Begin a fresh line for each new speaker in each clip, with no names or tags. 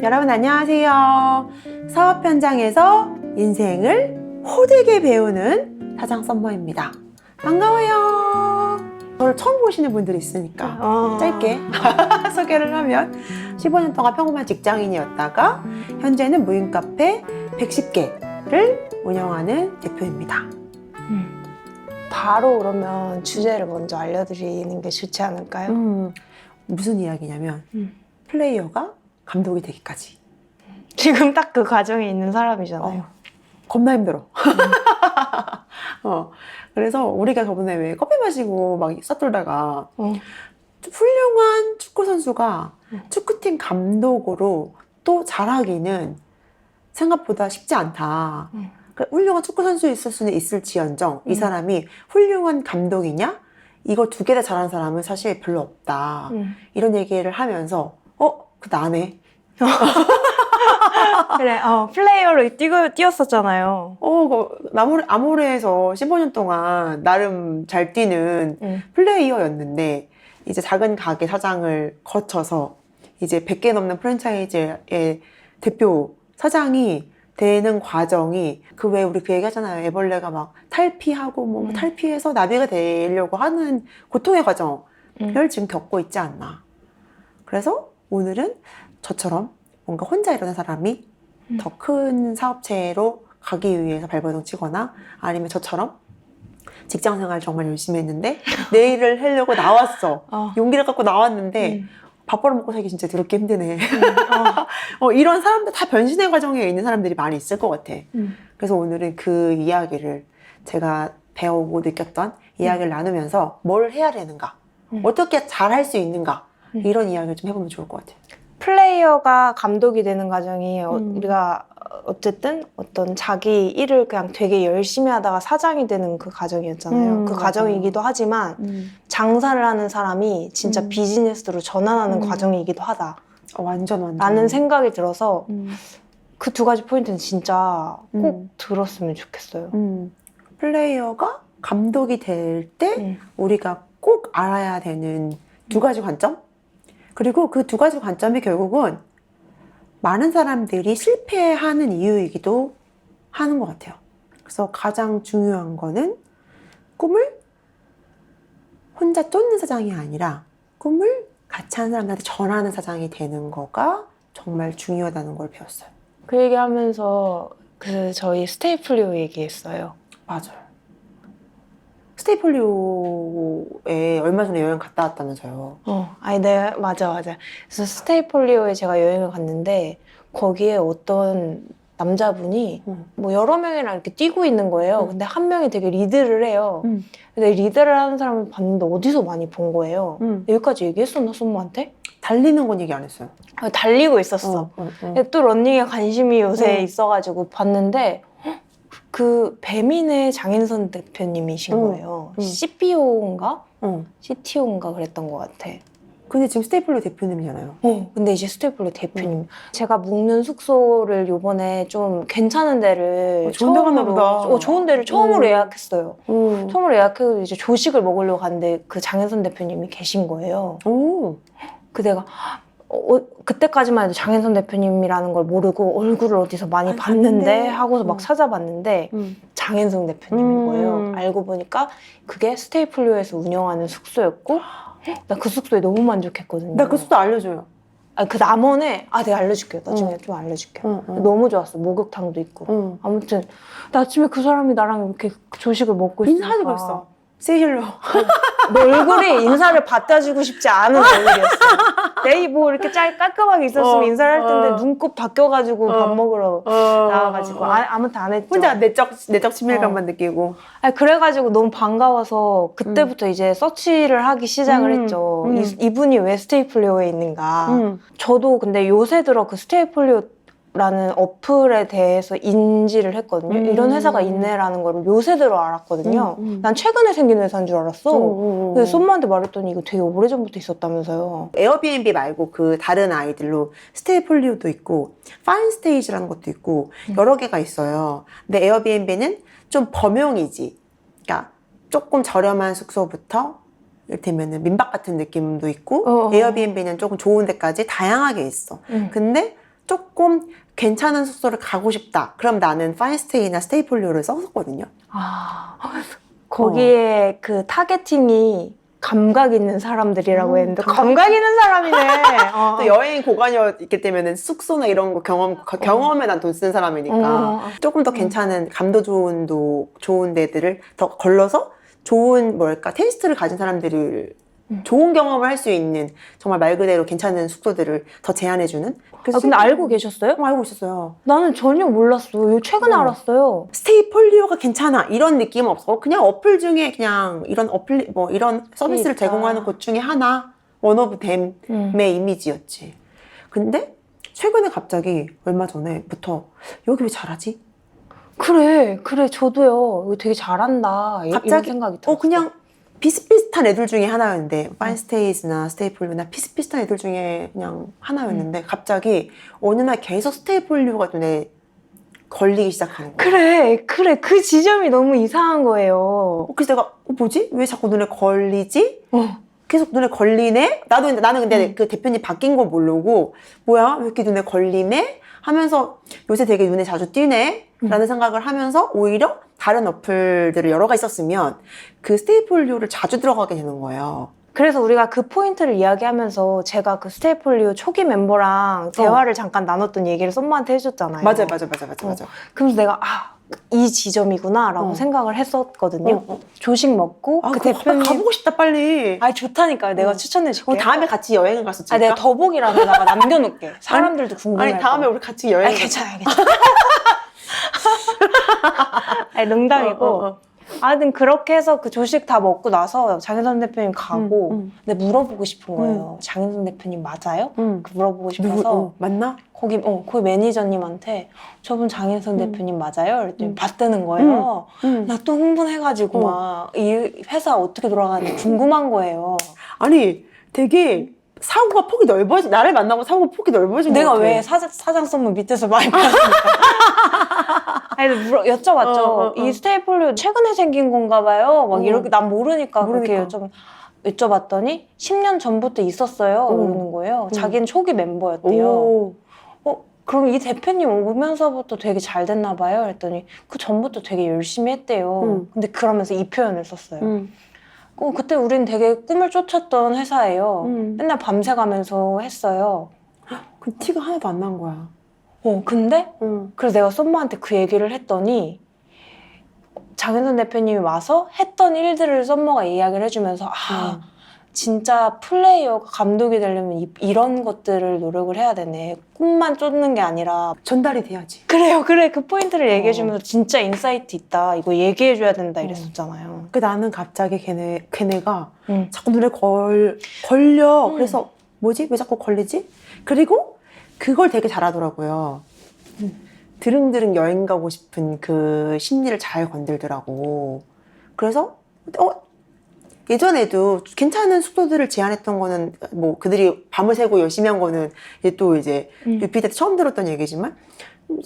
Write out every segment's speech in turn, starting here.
여러분 안녕하세요. 사업 현장에서 인생을 호되게 배우는 사장 썸머입니다. 반가워요. 저를 처음 보시는 분들이 있으니까 짧게 소개를 하면 15년 동안 평범한 직장인이었다가 현재는 무인 카페 110개를 운영하는 대표입니다.
바로 그러면 주제를 먼저 알려드리는 게 좋지 않을까요?
무슨 이야기냐면 플레이어가 감독이 되기까지.
지금 딱 그 과정에 있는 사람이잖아요.
겁나 힘들어. 그래서 우리가 저번에 왜 커피 마시고 막 써돌다가 훌륭한 축구 선수가 축구팀 감독으로 또 잘하기는 생각보다 쉽지 않다. 훌륭한 축구 선수 있을 수는 있을지언정 이 사람이 훌륭한 감독이냐? 이거 두 개 다 잘하는 사람은 사실 별로 없다. 이런 얘기를 하면서 그 나네.
그래, 플레이어로 뛰었었잖아요.
아모레에서 15년 동안 나름 잘 뛰는 플레이어였는데 이제 작은 가게 사장을 거쳐서 이제 100개 넘는 프랜차이즈의 대표 사장이 되는 과정이 그 왜 우리 그 얘기하잖아요. 애벌레가 막 탈피하고 탈피해서 나비가 되려고 하는 고통의 과정을 지금 겪고 있지 않나. 그래서 오늘은 저처럼 뭔가 혼자 일어난 사람이 더 큰 사업체로 가기 위해서 발버둥 치거나 아니면 저처럼 직장 생활 정말 열심히 했는데 내 일을 하려고 나왔어. 용기를 갖고 나왔는데 밥 벌어먹고 살기 진짜 더럽게 힘드네. 이런 사람들 다 변신의 과정에 있는 사람들이 많이 있을 것 같아. 그래서 오늘은 그 이야기를 제가 배우고 느꼈던 이야기를 나누면서 뭘 해야 되는가, 어떻게 잘할 수 있는가 이런 이야기를 좀 해보면 좋을 것 같아요.
플레이어가 감독이 되는 과정이 우리가 어쨌든 어떤 자기 일을 그냥 되게 열심히 하다가 사장이 되는 그 과정이었잖아요. 그 과정이기도 하지만 장사를 하는 사람이 진짜 비즈니스로 전환하는 과정이기도 하다.
완전.
라는 생각이 들어서 그 두 가지 포인트는 진짜 꼭 들었으면 좋겠어요.
플레이어가 감독이 될 때 우리가 꼭 알아야 되는 두 가지 관점? 그리고 그 두 가지 관점이 결국은 많은 사람들이 실패하는 이유이기도 하는 것 같아요. 그래서 가장 중요한 거는 꿈을 혼자 쫓는 사장이 아니라 꿈을 같이 하는 사람들한테 전하는 사장이 되는 거가 정말 중요하다는 걸 배웠어요.
그 얘기하면서 저희 스테이플리오 얘기했어요.
맞아요. 스테이폴리오에 얼마 전에 여행 갔다 왔다면서요.
네, 맞아. 그래서 스테이폴리오에 제가 여행을 갔는데 거기에 어떤 남자분이 뭐 여러 명이랑 이렇게 뛰고 있는 거예요. 근데 한 명이 되게 리드를 해요. 근데 리드를 하는 사람을 봤는데 어디서 많이 본 거예요. 여기까지 얘기했었나, 손모한테?
달리는 건 얘기 안 했어요.
달리고 있었어. 근데 또 러닝에 관심이 요새 있어가지고 봤는데 그 배민의 장인선 대표님이신 거예요. CPO인가? CTO인가 그랬던 것 같아.
근데 지금 스테이플러 대표님이잖아요.
근데 이제 스테이플러 대표님. 제가 묵는 숙소를 요번에 좀 괜찮은 데를
좋은 데 갔나 보다.
좋은 데를 처음으로 예약했어요. 처음으로 예약해서 이제 조식을 먹으려고 갔는데 그 장인선 대표님이 계신 거예요. 그 내가 그때까지만 해도 장인선 대표님이라는 걸 모르고 얼굴을 어디서 많이 봤는데 하고서 막 찾아봤는데 장인선 대표님인 거예요. 알고 보니까 그게 스테이플리오에서 운영하는 숙소였고 나 그 숙소에 너무 만족했거든요.
나 그 숙소 알려줘요.
그 남원에 내가 알려줄게요. 나중에 좀 알려줄게요. 너무 좋았어. 목욕탕도 있고. 아무튼 나 아침에 그 사람이 나랑 이렇게 조식을 먹고 있으니까
인사하지 그랬어. 세일러.
너 얼굴이 인사를 받아주고 싶지 않은 얼굴이었어. 내이 뭐 이렇게 깔끔하게 있었으면 인사를 할 텐데 눈곱 바뀌어가지고 밥 먹으러 나와가지고 아무튼 안 했죠.
혼자 내적 친밀감만 느끼고.
그래가지고 너무 반가워서 그때부터 이제 서치를 하기 시작을 했죠. 이분이 왜 스테이플리오에 있는가. 저도 근데 요새 들어 그 스테이플리오라는 어플에 대해서 인지를 했거든요. 이런 회사가 있네라는 걸 요새 들어 알았거든요. 난 최근에 생긴 회사인 줄 알았어. 근데 손모한테 말했더니 이거 되게 오래전부터 있었다면서요.
에어비앤비 말고 그 다른 아이들로 스테이폴리오도 있고 파인스테이지라는 것도 있고 여러 개가 있어요. 근데 에어비앤비는 좀 범용이지. 그러니까 조금 저렴한 숙소부터 이를테면 민박 같은 느낌도 있고 에어비앤비는 조금 좋은 데까지 다양하게 있어. 근데 조금 괜찮은 숙소를 가고 싶다. 그럼 나는 파인스테이나 스테이폴리오를 썼었거든요.
거기에 그 타겟팅이 감각 있는 사람들이라고 했는데 감각 있는 사람이네.
또 여행 고관이었기 때문에 숙소나 이런 거 경험에 난 돈 쓴 사람이니까 조금 더 괜찮은 감도 좋은 데들을 더 걸러서 좋은 테이스트를 가진 사람들을 좋은 경험을 할 수 있는 정말 말 그대로 괜찮은 숙소들을 더 제안해주는.
근데 알고 계셨어요?
알고 있었어요.
나는 전혀 몰랐어. 최근에 알았어요.
스테이폴리오가 괜찮아 이런 느낌은 없어. 그냥 어플 중에 그냥 이런 이런 서비스를
있다.
제공하는 곳 중에 하나, 원 오브 댐의 이미지였지. 근데 최근에 갑자기 얼마 전에부터 여기 왜 잘하지?
그래 저도요. 이거 되게 잘한다. 이런
갑자기
생각이 들었어.
그냥 비슷비슷한 애들 중에 하나였는데 파인스테이스나 스테이폴리오나 비슷비슷한 애들 중에 그냥 하나였는데 갑자기 어느 날 계속 스테이폴리오가 눈에 걸리기 시작하는 거야.
그래 그 지점이 너무 이상한 거예요.
그래서 내가 뭐지? 왜 자꾸 눈에 걸리지? 계속 눈에 걸리네? 나는 근데 그 대표님 바뀐 걸 모르고 뭐야? 왜 이렇게 눈에 걸리네? 하면서 요새 되게 눈에 자주 띄네? 라는 생각을 하면서 오히려 다른 어플들을 여러 가지 썼으면 그 스테이폴리오를 자주 들어가게 되는 거예요.
그래서 우리가 그 포인트를 이야기하면서 제가 그 스테이폴리오 초기 멤버랑 대화를 잠깐 나눴던 얘기를 썸머한테 해줬잖아요.
맞아.
그래서 내가 이 지점이구나 라고 생각을 했었거든요. 조식 먹고 그 대표님
가보고 싶다 빨리.
좋다니까요. 내가 추천해줄게.
다음에 같이 여행을 갔어.
내가 더보기란에다가 남겨놓을게. 사람들도 궁금해.
아니 다음에 우리 같이 여행.
괜찮아. 농담이고. 하여튼 그렇게 해서 그 조식 다 먹고 나서 장인선 대표님 가고 근데 물어보고 싶은 거예요. 장인선 대표님 맞아요? 그 물어보고 싶어서
맞나?
거기 매니저님한테 저분 장인선 대표님 맞아요? 그랬더니 봤다는 거예요. 나 또 흥분해가지고 막 이 회사 어떻게 돌아가는지 궁금한 거예요.
아니 되게 사고가 폭이 넓어진 나를 만나고 사고가 폭이 넓어진 것
내가
같아.
왜 사장 썸문 밑에서 많이 봤으니까. 여쭤봤죠. 이 스테이폴리오 최근에 생긴 건가 봐요. 막 이렇게 난 모르니까 그렇게 여쭤봤더니 10년 전부터 있었어요. 이러는 거예요. 자기는 초기 멤버였대요. 그럼 이 대표님 오면서부터 되게 잘 됐나 봐요. 그랬더니 그 전부터 되게 열심히 했대요. 근데 그러면서 이 표현을 썼어요. 그때 우린 되게 꿈을 쫓았던 회사예요. 맨날 밤새 가면서 했어요.
그 티가 하나도 안 난 거야.
근데 그래서 내가 썸머한테 그 얘기를 했더니 장현선 대표님이 와서 했던 일들을 썸머가 이야기를 해주면서 진짜 플레이어가 감독이 되려면 이런 것들을 노력을 해야 되네. 꿈만 쫓는 게 아니라
전달이 돼야지.
그래 그 포인트를 얘기해주면서 진짜 인사이트 있다. 이거 얘기해줘야 된다 이랬었잖아요.
나는 갑자기 걔네가 자꾸 눈에 걸려. 그래서 뭐지? 왜 자꾸 걸리지? 그리고 그걸 되게 잘하더라고요. 드릉드릉 여행 가고 싶은 그 심리를 잘 건들더라고. 그래서 예전에도 괜찮은 숙소들을 제안했던 거는 뭐 그들이 밤을 새고 열심히 한 거는 또 이제 유피한테 처음 들었던 얘기지만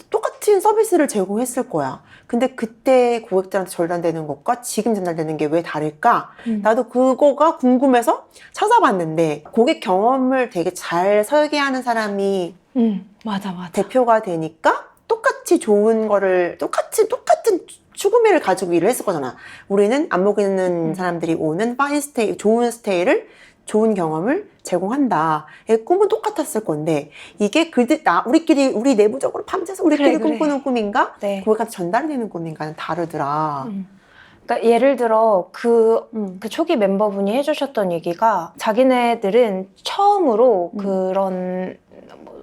똑같은 서비스를 제공했을 거야. 근데 그때 고객들한테 전달되는 것과 지금 전달되는 게 왜 다를까? 나도 그거가 궁금해서 찾아봤는데 고객 경험을 되게 잘 설계하는 사람이
맞아.
대표가 되니까 똑같이 좋은 거를 똑같은 추구미를 가지고 일을 했을 거잖아. 우리는 안 먹이는 사람들이 오는 파인스테이, 좋은 스테이를, 좋은 경험을 제공한다. 꿈은 똑같았을 건데 이게 우리 내부적으로 밤새서 우리끼리 꿈꾸는 꿈인가?
네.
고객한테 전달되는 꿈인가는 다르더라.
그러니까 예를 들어 그 초기 멤버분이 해주셨던 얘기가 자기네들은 처음으로 그런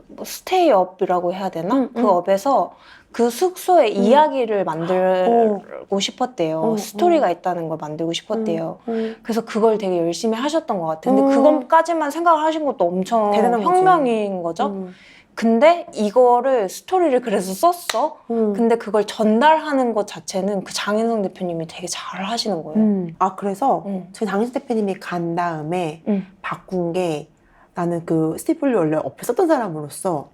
뭐 스테이업이라고 해야 되나? 그 업에서 그 숙소의 이야기를 만들고 싶었대요. 스토리가 있다는 걸 만들고 싶었대요. 그래서 그걸 되게 열심히 하셨던 것 같아요. 근데 그것까지만 생각을 하신 것도 엄청
대단한
혁명인 거죠. 근데 이거를 스토리를 그래서 썼어. 근데 그걸 전달하는 것 자체는 그 장인성 대표님이 되게 잘 하시는 거예요.
그래서 저 장인성 대표님이 간 다음에 바꾼 게 나는 그 스티플리 원래 어플 썼던 사람으로서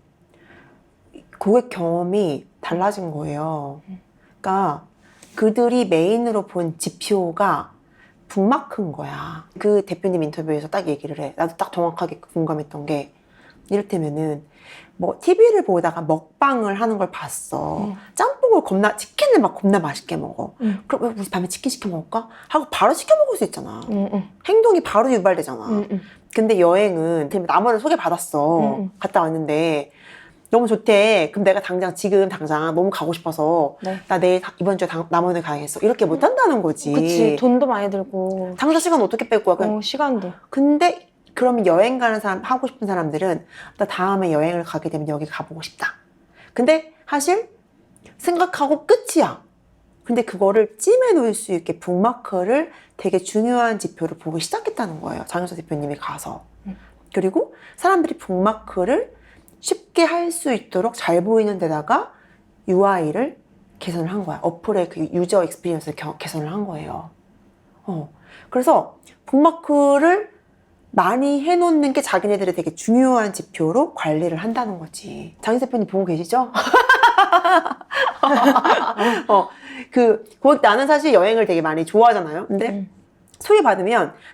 고객 경험이 달라진 거예요. 그러니까 그들이 메인으로 본 지표가 북마크인 거야. 그 대표님 인터뷰에서 딱 얘기를 해. 나도 딱 정확하게 공감했던 게 이를테면은 뭐 TV를 보다가 먹방을 하는 걸 봤어. 짬뽕을 치킨을 막 겁나 맛있게 먹어. 그럼 우리 밤에 치킨 시켜 먹을까? 하고 바로 시켜 먹을 수 있잖아. 행동이 바로 유발되잖아. 근데 여행은 남원을 소개받았어. 갔다 왔는데 너무 좋대. 그럼 내가 지금 당장 너무 가고 싶어서
네.
나 이번 주에 남원을 가야겠어. 이렇게 못 한다는 거지.
그치. 돈도 많이 들고.
당장 시간 어떻게 뺄 거야?
시간도.
근데 그러면 여행 가는 사람, 하고 싶은 사람들은 나 다음에 여행을 가게 되면 여기 가보고 싶다. 근데 사실 생각하고 끝이야. 근데 그거를 찜해 놓을 수 있게 북마크를 되게 중요한 지표로 보기 시작했다는 거예요. 장윤서 대표님이 가서. 그리고 사람들이 북마크를 쉽게 할 수 있도록 잘 보이는 데다가 UI를 개선을 한 거야. 어플의 그 유저 익스피리언스를 개선을 한 거예요. 그래서 북마크를 많이 해놓는 게 자기네들의 되게 중요한 지표로 관리를 한다는 거지. 장윤서 대표님 보고 계시죠? 나는 사실 여행을 되게 많이 좋아하잖아요. 근데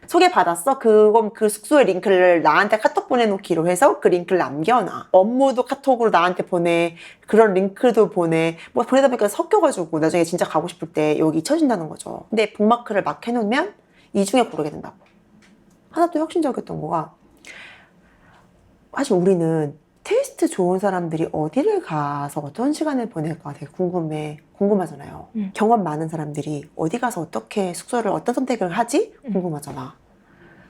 소개받았어? 그건 그 숙소의 링크를 나한테 카톡 보내놓기로 해서 그 링크를 남겨놔. 업무도 카톡으로 나한테 보내. 그런 링크도 보내. 뭐 보내다 보니까 섞여가지고 나중에 진짜 가고 싶을 때 여기 잊혀진다는 거죠. 근데 북마크를 막 해놓으면 이 중에 고르게 된다고. 하나 또 혁신적이었던 거가 사실 우리는 테이스트 좋은 사람들이 어디를 가서 어떤 시간을 보낼까 되게 궁금하잖아요. 경험 많은 사람들이 어디 가서 어떻게 숙소를 어떤 선택을 하지? 궁금하잖아.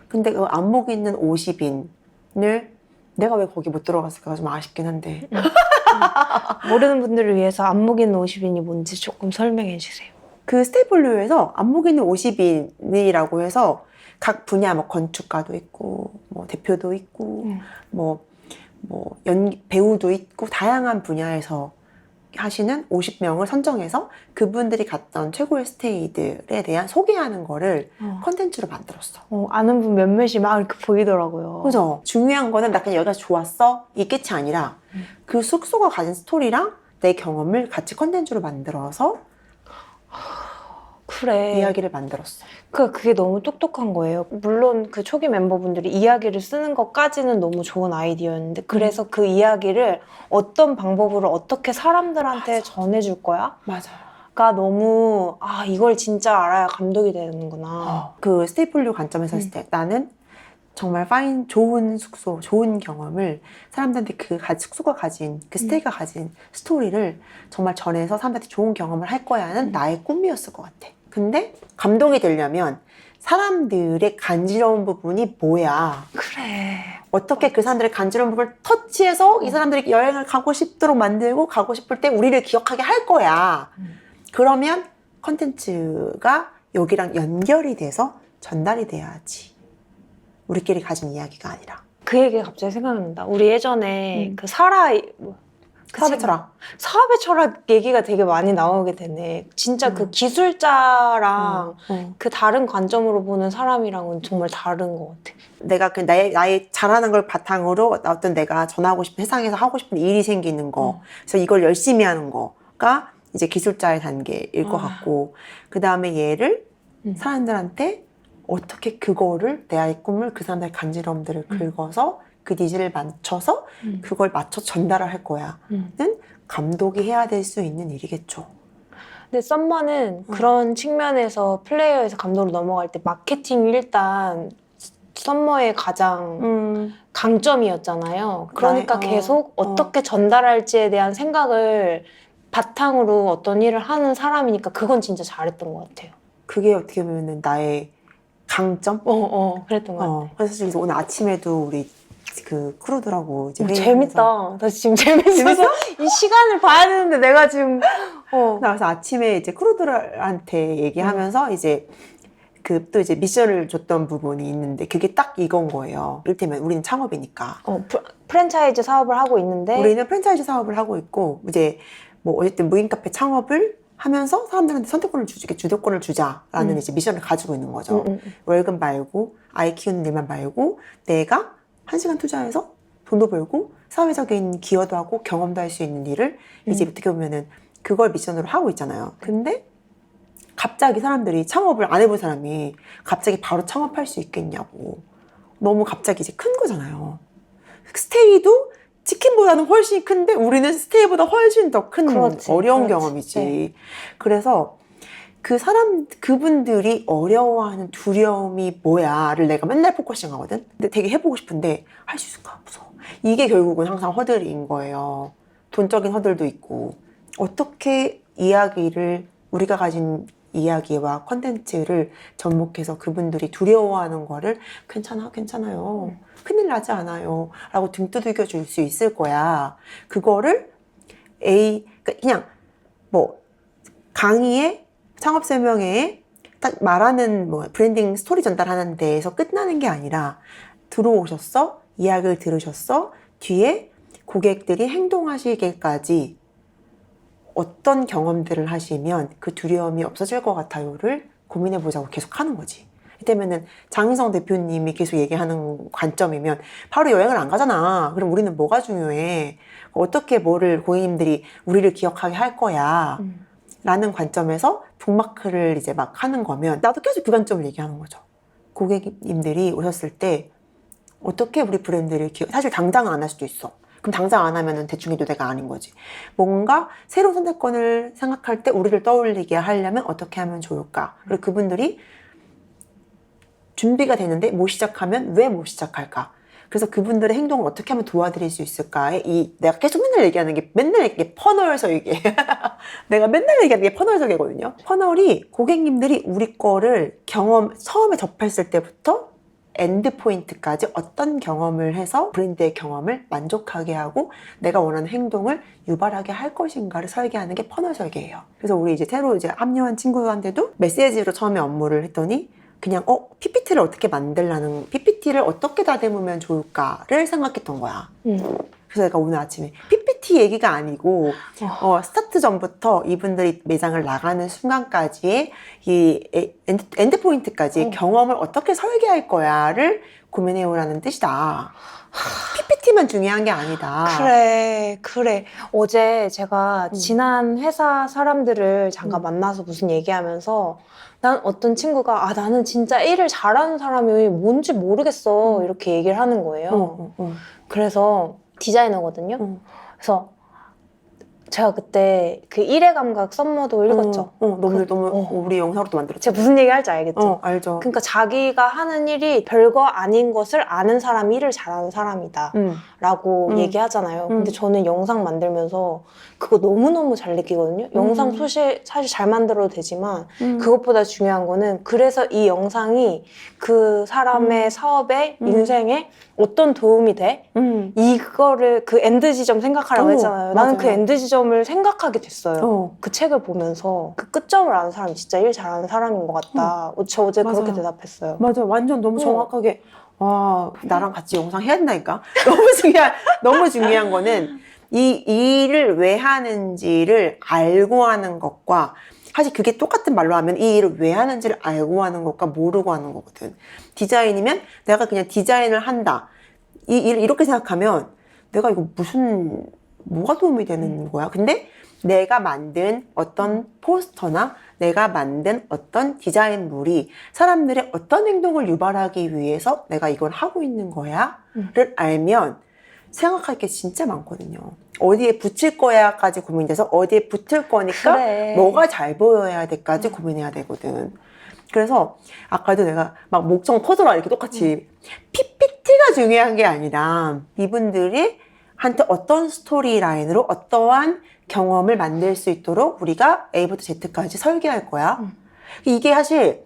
근데 그 안목 있는 50인을 내가 왜 거기 못 들어갔을까 좀 아쉽긴 한데.
모르는 분들을 위해서 안목 있는 50인이 뭔지 조금 설명해 주세요.
그 스테이플류에서 안목 있는 50인이라고 해서 각 분야 뭐 건축가도 있고 뭐 대표도 있고 배우도 있고 다양한 분야에서 하시는 50명을 선정해서 그분들이 갔던 최고의 스테이들에 대한 소개하는 거를 컨텐츠로 만들었어.
아는 분 몇몇이 막 이렇게 보이더라고요.
그죠? 중요한 거는 나 그냥 여기가 좋았어? 이 끝이 아니라 그 숙소가 가진 스토리랑 내 경험을 같이 컨텐츠로 만들어서
그래.
이야기를 만들었어.
그게 너무 똑똑한 거예요. 물론 그 초기 멤버분들이 이야기를 쓰는 것까지는 너무 좋은 아이디어였는데 그래서 그 이야기를 어떤 방법으로 어떻게 사람들한테
맞아.
전해줄 거야?
맞아.
가 너무 이걸 진짜 알아야 감독이 되는구나.
그 스테이플류 관점에서 했을 때 나는 정말 좋은 숙소, 좋은 경험을 사람들한테 숙소가 가진, 그 스테이가 가진 스토리를 정말 전해서 사람들한테 좋은 경험을 할 거야는 나의 꿈이었을 것 같아. 근데 감동이 되려면 사람들의 간지러운 부분이 뭐야?
그래.
어떻게 그 사람들의 간지러운 부분을 터치해서 이 사람들이 여행을 가고 싶도록 만들고 가고 싶을 때 우리를 기억하게 할 거야. 그러면 컨텐츠가 여기랑 연결이 돼서 전달이 돼야지. 우리끼리 가진 이야기가 아니라.
그 얘기가 갑자기 생각난다. 우리 예전에 그 사업의 철학 얘기가 되게 많이 나오게 되네. 진짜 그 기술자랑 그 다른 관점으로 보는 사람이랑은 정말 다른 것 같아.
내가 그 나의 잘하는 걸 바탕으로 어떤 내가 전하고 싶은 세상에서 하고 싶은 일이 생기는 거. 그래서 이걸 열심히 하는 거가 이제 기술자의 단계일 것 같고, 그 다음에 얘를 사람들한테 어떻게 그거를 나의 꿈을 그 사람들의 간지럼들을 긁어서 그 니즈를 맞춰서 그걸 맞춰 전달을 할 거야는 감독이 해야 될 수 있는 일이겠죠.
근데 썸머는 그런 측면에서 플레이어에서 감독으로 넘어갈 때 마케팅이 일단 썸머의 가장 강점이었잖아요. 그러니까 계속 어떻게 전달할지에 대한 생각을 바탕으로 어떤 일을 하는 사람이니까 그건 진짜 잘했던 것 같아요.
그게 어떻게 보면 나의 강점?
그랬던 것 같아요.
그래서 사실 오늘 아침에도 우리 그 크루들하고 이제
재밌다. 나 지금 재밌어서 이 시간을 봐야 되는데 내가 지금
나 그래서 아침에 이제 크루들한테 얘기하면서 이제 또 이제 미션을 줬던 부분이 있는데 그게 딱 이건 거예요. 이를테면 우리는 창업이니까.
프랜차이즈 사업을 하고 있는데
우리는 프랜차이즈 사업을 하고 있고 이제 뭐 어쨌든 무인 카페 창업을 하면서 사람들한테 선택권을 주도권을 주자라는 이제 미션을 가지고 있는 거죠. 월급 말고 아이 키우는 일만 말고 내가 1시간 투자해서 돈도 벌고 사회적인 기여도 하고 경험도 할 수 있는 일을 이제 어떻게 보면은 그걸 미션으로 하고 있잖아요. 근데 갑자기 사람들이 창업을 안 해본 사람이 갑자기 바로 창업할 수 있겠냐고. 너무 갑자기 이제 큰 거잖아요. 스테이도 치킨보다는 훨씬 큰데 우리는 스테이보다 훨씬 더 큰 어려운 경험이지. 네. 그래서 그분들이 어려워하는 두려움이 뭐야를 내가 맨날 포커싱 하거든? 근데 되게 해보고 싶은데 할 수 있을까? 무서워. 이게 결국은 항상 허들인 거예요. 돈적인 허들도 있고. 어떻게 이야기를, 우리가 가진 이야기와 컨텐츠를 접목해서 그분들이 두려워하는 거를 괜찮아요. 큰일 나지 않아요. 라고 등 두들겨 줄 수 있을 거야. 그거를 그냥 강의에 창업 설명회에 딱 말하는 브랜딩 스토리 전달하는 데에서 끝나는 게 아니라 들어오셨어? 이야기를 들으셨어? 뒤에 고객들이 행동하시기까지 어떤 경험들을 하시면 그 두려움이 없어질 것 같아요를 고민해보자고 계속 하는 거지. 이때면은 장희성 대표님이 계속 얘기하는 관점이면 바로 여행을 안 가잖아. 그럼 우리는 뭐가 중요해? 어떻게 뭐를 고객님들이 우리를 기억하게 할 거야? 라는 관점에서 북마크를 이제 막 하는 거면 나도 계속 그 관점을 얘기하는 거죠. 고객님들이 오셨을 때 어떻게 우리 브랜드를 사실 당장은 안 할 수도 있어. 그럼 당장 안 하면은 대충 해도 내가 아닌 거지. 뭔가 새로운 선택권을 생각할 때 우리를 떠올리게 하려면 어떻게 하면 좋을까? 그리고 그분들이 준비가 되는데 못 시작하면 왜 못 시작할까? 그래서 그분들의 행동을 어떻게 하면 도와드릴 수 있을까에 내가 계속 맨날 얘기하는 게 맨날 이게 퍼널서 얘기해. 내가 맨날 얘기하는 게 퍼널적이거든요. 퍼널이 고객님들이 우리 거를 처음에 접했을 때부터 엔드 포인트까지 어떤 경험을 해서 브랜드의 경험을 만족하게 하고 내가 원하는 행동을 유발하게 할 것인가를 설계하는 게 퍼널 설계예요. 그래서 우리 이제 새로 합류한 친구한테도 메시지로 처음에 업무를 했더니 그냥 PPT를 어떻게 만들라는, PPT를 어떻게 다듬으면 좋을까를 생각했던 거야. 그래서 내가 오늘 아침에 PPT 얘기가 아니고 스타트 전부터 이분들이 매장을 나가는 순간까지의 이 엔드 포인트까지 경험을 어떻게 설계할 거야를 고민해오라는 뜻이다. PPT만 중요한 게 아니다.
그래. 어제 제가 지난 회사 사람들을 잠깐 만나서 무슨 얘기하면서 난 어떤 친구가 나는 진짜 일을 잘하는 사람이 뭔지 모르겠어 이렇게 얘기를 하는 거예요. 그래서 디자이너거든요. 그래서 제가 그때 그 일의 감각 썸머도 읽었죠.
너무 우리 영상으로도 만들었죠.
제가 무슨 얘기 할지 알겠죠?
알죠.
그러니까 자기가 하는 일이 별거 아닌 것을 아는 사람이 일을 잘하는 사람이다 라고 얘기하잖아요. 근데 저는 영상 만들면서 그거 너무너무 잘 느끼거든요. 영상 사실 잘 만들어도 되지만 그것보다 중요한 거는 그래서 이 영상이 그 사람의 사업에 인생에 어떤 도움이 돼? 이거를 그 엔드 지점 생각하라고 했잖아요. 나는 그 엔드 지점을 생각하게 됐어요. 그 책을 보면서 그 끝점을 아는 사람이 진짜 일 잘하는 사람인 것 같다. 저 어제 그렇게 대답했어요.
맞아. 완전 너무 정확하게 나랑 같이 영상 해야 된다니까. 너무 중요한 거는 이 일을 왜 하는지를 알고 하는 것과 사실 그게 똑같은 말로 하면 이 일을 왜 하는지를 알고 하는 것과 모르고 하는 거거든. 디자인이면 내가 그냥 디자인을 한다. 이 일을 이렇게 생각하면 내가 이거 뭐가 도움이 되는 거야? 근데 내가 만든 어떤 포스터나 내가 만든 어떤 디자인물이 사람들의 어떤 행동을 유발하기 위해서 내가 이걸 하고 있는 거야를 알면 생각할 게 진짜 많거든요. 어디에 붙일 거야까지 고민돼서 어디에 붙을 거니까 뭐가 잘 보여야 돼까지 고민해야 되거든. 그래서 아까도 내가 막 목청 터져라 이렇게 똑같이 PPT가 중요한 게 아니라 이분들이 한테 어떤 스토리라인으로 어떠한 경험을 만들 수 있도록 우리가 A부터 Z까지 설계할 거야. 이게 사실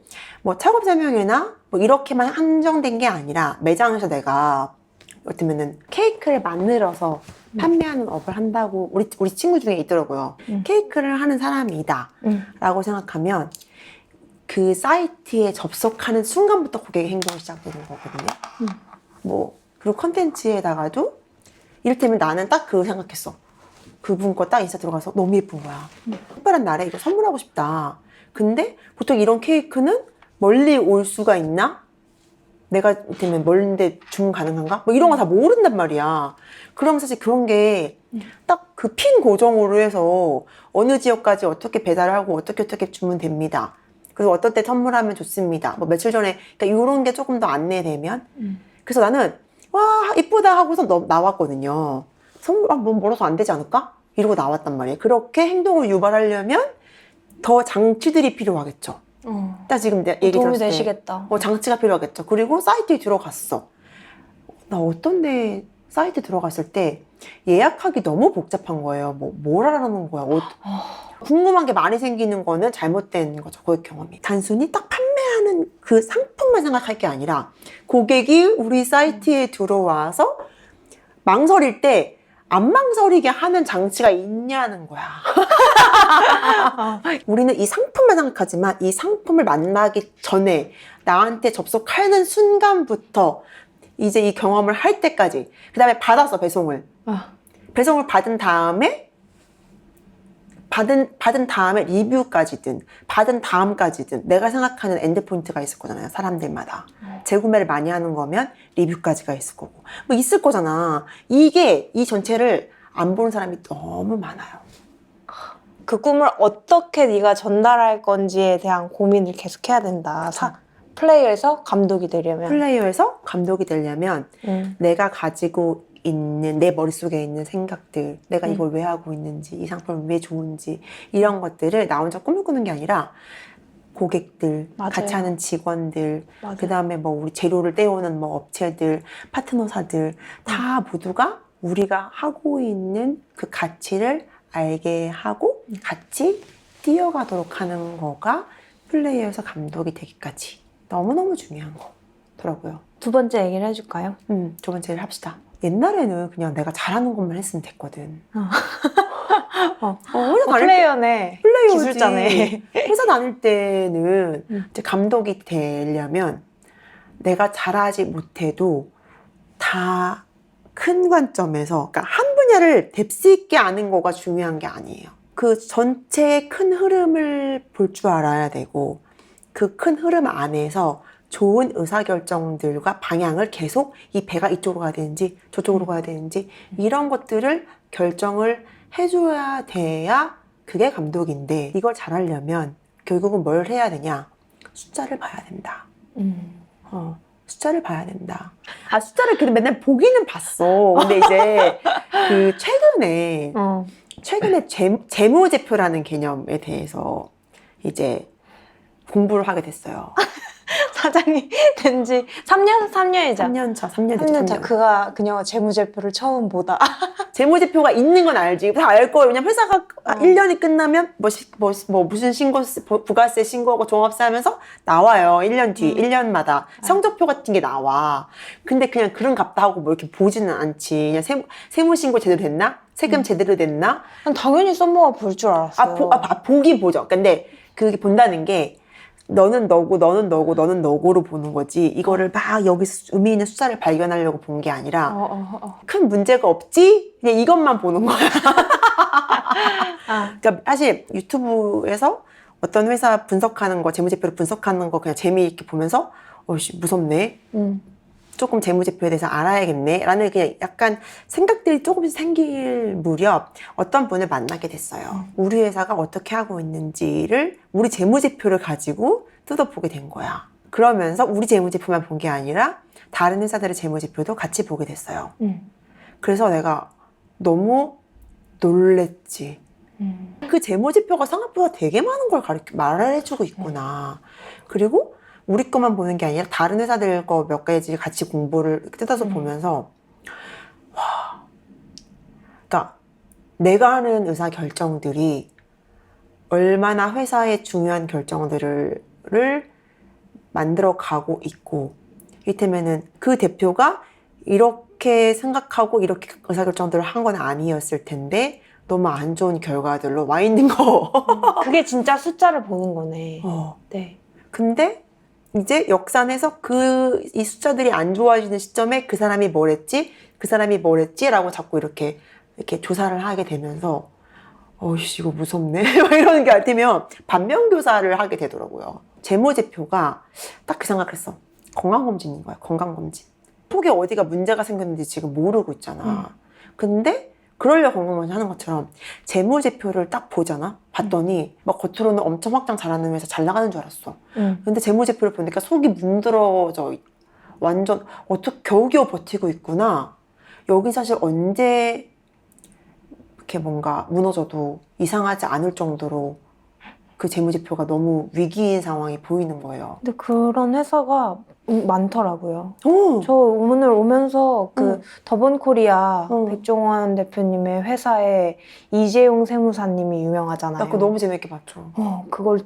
창업 설명회나 이렇게만 한정된 게 아니라 매장에서 내가 어쩌면은 케이크를 만들어서 판매하는 업을 한다고 우리 친구 중에 있더라고요. 케이크를 하는 사람이다 라고 생각하면 그 사이트에 접속하는 순간부터 고객의 행동이 시작되는 거거든요. 그리고 컨텐츠에다가도 이를테면 나는 딱 그거 생각했어. 그분 거 딱 인스타 들어가서 너무 예쁜 거야. 특별한 날에 이거 선물하고 싶다. 근데 보통 이런 케이크는 멀리 올 수가 있나? 내가 되면 멀는데 주문 가능한가? 이런 거 다 모른단 말이야. 그럼 사실 그런 게 딱 그 핀 고정으로 해서 어느 지역까지 어떻게 배달하고 어떻게 주문됩니다. 그리고 어떨 때 선물하면 좋습니다. 며칠 전에 그러니까 이런 게 조금 더 안내되면 그래서 나는 와 이쁘다 하고서 나왔거든요. 선물 뭐 멀어서 안 되지 않을까? 이러고 나왔단 말이에요. 그렇게 행동을 유발하려면 더 장치들이 필요하겠죠. 딱 지금 내가 얘기
도움이
들었을
되시겠다.
때 장치가 필요하겠죠. 그리고 사이트에 들어갔어. 나 어떤 데 사이트 들어갔을 때 예약하기 너무 복잡한 거예요. 뭘 하라는 거야. 궁금한 게 많이 생기는 거는 잘못된 거죠. 고객 경험이. 단순히 딱 판매하는 그 상품만 생각할 게 아니라 고객이 우리 사이트에 들어와서 망설일 때 안 망설이게 하는 장치가 있냐는 거야. 우리는 이 상품만 생각하지만 이 상품을 만나기 전에 나한테 접속하는 순간부터 이제 이 경험을 할 때까지 그 다음에 받았어 배송을 받은 다음에 리뷰까지든 받은 다음까지든 내가 생각하는 엔드포인트가 있을 거잖아요. 사람들마다 재구매를 많이 하는 거면 리뷰까지가 있을 거고 뭐 있을 거잖아. 이 전체를 안 보는 사람이 너무 많아요.
그 꿈을 어떻게 네가 전달할 건지에 대한 고민을 계속 해야 된다. 플레이어에서 감독이 되려면 내가 가지고 있는 내 머릿속에 있는 생각들, 내가 이걸 왜 하고 있는지, 이 상품이 왜 좋은지 이런 것들을 나 혼자 꿈을 꾸는 게 아니라 고객들, 맞아요.
같이 하는 직원들,
맞아요.
그 다음에 뭐 우리 재료를 떼오는 뭐 업체들, 파트너사들 다 모두가 우리가 하고 있는 그 가치를 알게 하고 같이 뛰어가도록 하는 거가 플레이어에서 감독이 되기까지 너무너무 중요한 거더라고요.
두 번째 얘기를 해줄까요?
두 번째를 합시다. 옛날에는 그냥 내가 잘하는 것만 했으면 됐거든.
플레이어네.
플레이어지.
기술자네.
회사 다닐 때는 이제 감독이 되려면 내가 잘하지 못해도 다 큰 관점에서, 그러니까 한 분야를 뎁스 있게 아는 거가 중요한 게 아니에요. 그 전체의 큰 흐름을 볼 줄 알아야 되고 그 큰 흐름 안에서 좋은 의사결정들과 방향을 계속 이 배가 이쪽으로 가야 되는지 저쪽으로 가야 되는지 이런 것들을 결정을 해줘야 돼야 그게 감독인데 이걸 잘하려면 결국은 뭘 해야 되냐? 숫자를 봐야 된다. 숫자를 봐야 된다. 숫자를 그래도 맨날 보기는 봤어. 근데 이제 그 최근에 재무제표라는 개념에 대해서 이제 공부를 하게 됐어요.
사장이 된 지 3년이죠.
3년 차.
그녀가 재무제표를 처음 보다.
재무제표가 있는 건 알지. 다 알 거예요. 왜냐면 회사가 1년이 끝나면 무슨 부가세 신고하고 종합세 하면서 나와요. 1년 뒤, 1년마다. 성적표 같은 게 나와. 근데 그냥 그런 값다 하고 뭐 이렇게 보지는 않지. 그냥 세무신고 제대로 됐나? 세금 제대로 됐나?
난 당연히 썸머가 볼 줄 알았어요.
보긴 보죠. 근데 그게 본다는 게 너는 너고 너는 너고 너는 너고로 보는 거지 이거를 막 여기 의미 있는 숫자를 발견하려고 본 게 아니라 큰 문제가 없지? 그냥 이것만 보는 거야. 그러니까 사실 유튜브에서 어떤 회사 분석하는 거 재무제표를 분석하는 거 그냥 재미있게 보면서 무섭네. 조금 재무제표에 대해서 알아야겠네 라는 그냥 약간 생각들이 조금씩 생길 무렵 어떤 분을 만나게 됐어요. 우리 회사가 어떻게 하고 있는지를 우리 재무제표를 가지고 뜯어보게 된 거야. 그러면서 우리 재무제표만 본 게 아니라 다른 회사들의 재무제표도 같이 보게 됐어요. 그래서 내가 너무 놀랬지. 그 재무제표가 생각보다 되게 많은 걸 말해주고 있구나. 그리고 우리 것만 보는 게 아니라 다른 회사들 거 몇 가지 같이 공부를 뜯어서 보면서 그러니까 내가 하는 의사 결정들이 얼마나 회사의 중요한 결정들을 만들어 가고 있고 이를테면은 그 대표가 이렇게 생각하고 이렇게 의사 결정들을 한 건 아니었을 텐데 너무 안 좋은 결과들로 와 있는 거.
그게 진짜 숫자를 보는 거네. 네.
근데 이제 역산해서 이 숫자들이 안 좋아지는 시점에 그 사람이 뭘 했지? 라고 자꾸 이렇게 조사를 하게 되면서 이거 무섭네. 이러는 게 같으면 반면교사를 하게 되더라고요. 재무제표가 딱 그 생각을 했어. 건강검진인 거야. 건강검진. 속에 어디가 문제가 생겼는지 지금 모르고 있잖아. 근데 그러려고 건강검진 하는 것처럼 재무제표를 딱 보잖아. 봤더니 막 겉으로는 엄청 확장 잘하는 회사 잘 나가는 줄 알았어. 근데 재무제표를 보니까 속이 문드러져 완전 어떻게 겨우겨우 버티고 있구나. 여기 사실 언제 이렇게 뭔가 무너져도 이상하지 않을 정도로 그 재무제표가 너무 위기인 상황이 보이는 거예요.
근데 그런 회사가 많더라고요.
오!
저 오늘 오면서 그
응.
더본코리아
응.
백종원 대표님의 회사에 이재용 세무사님이 유명하잖아요.
나 그거 너무 재밌게 봤죠.
그걸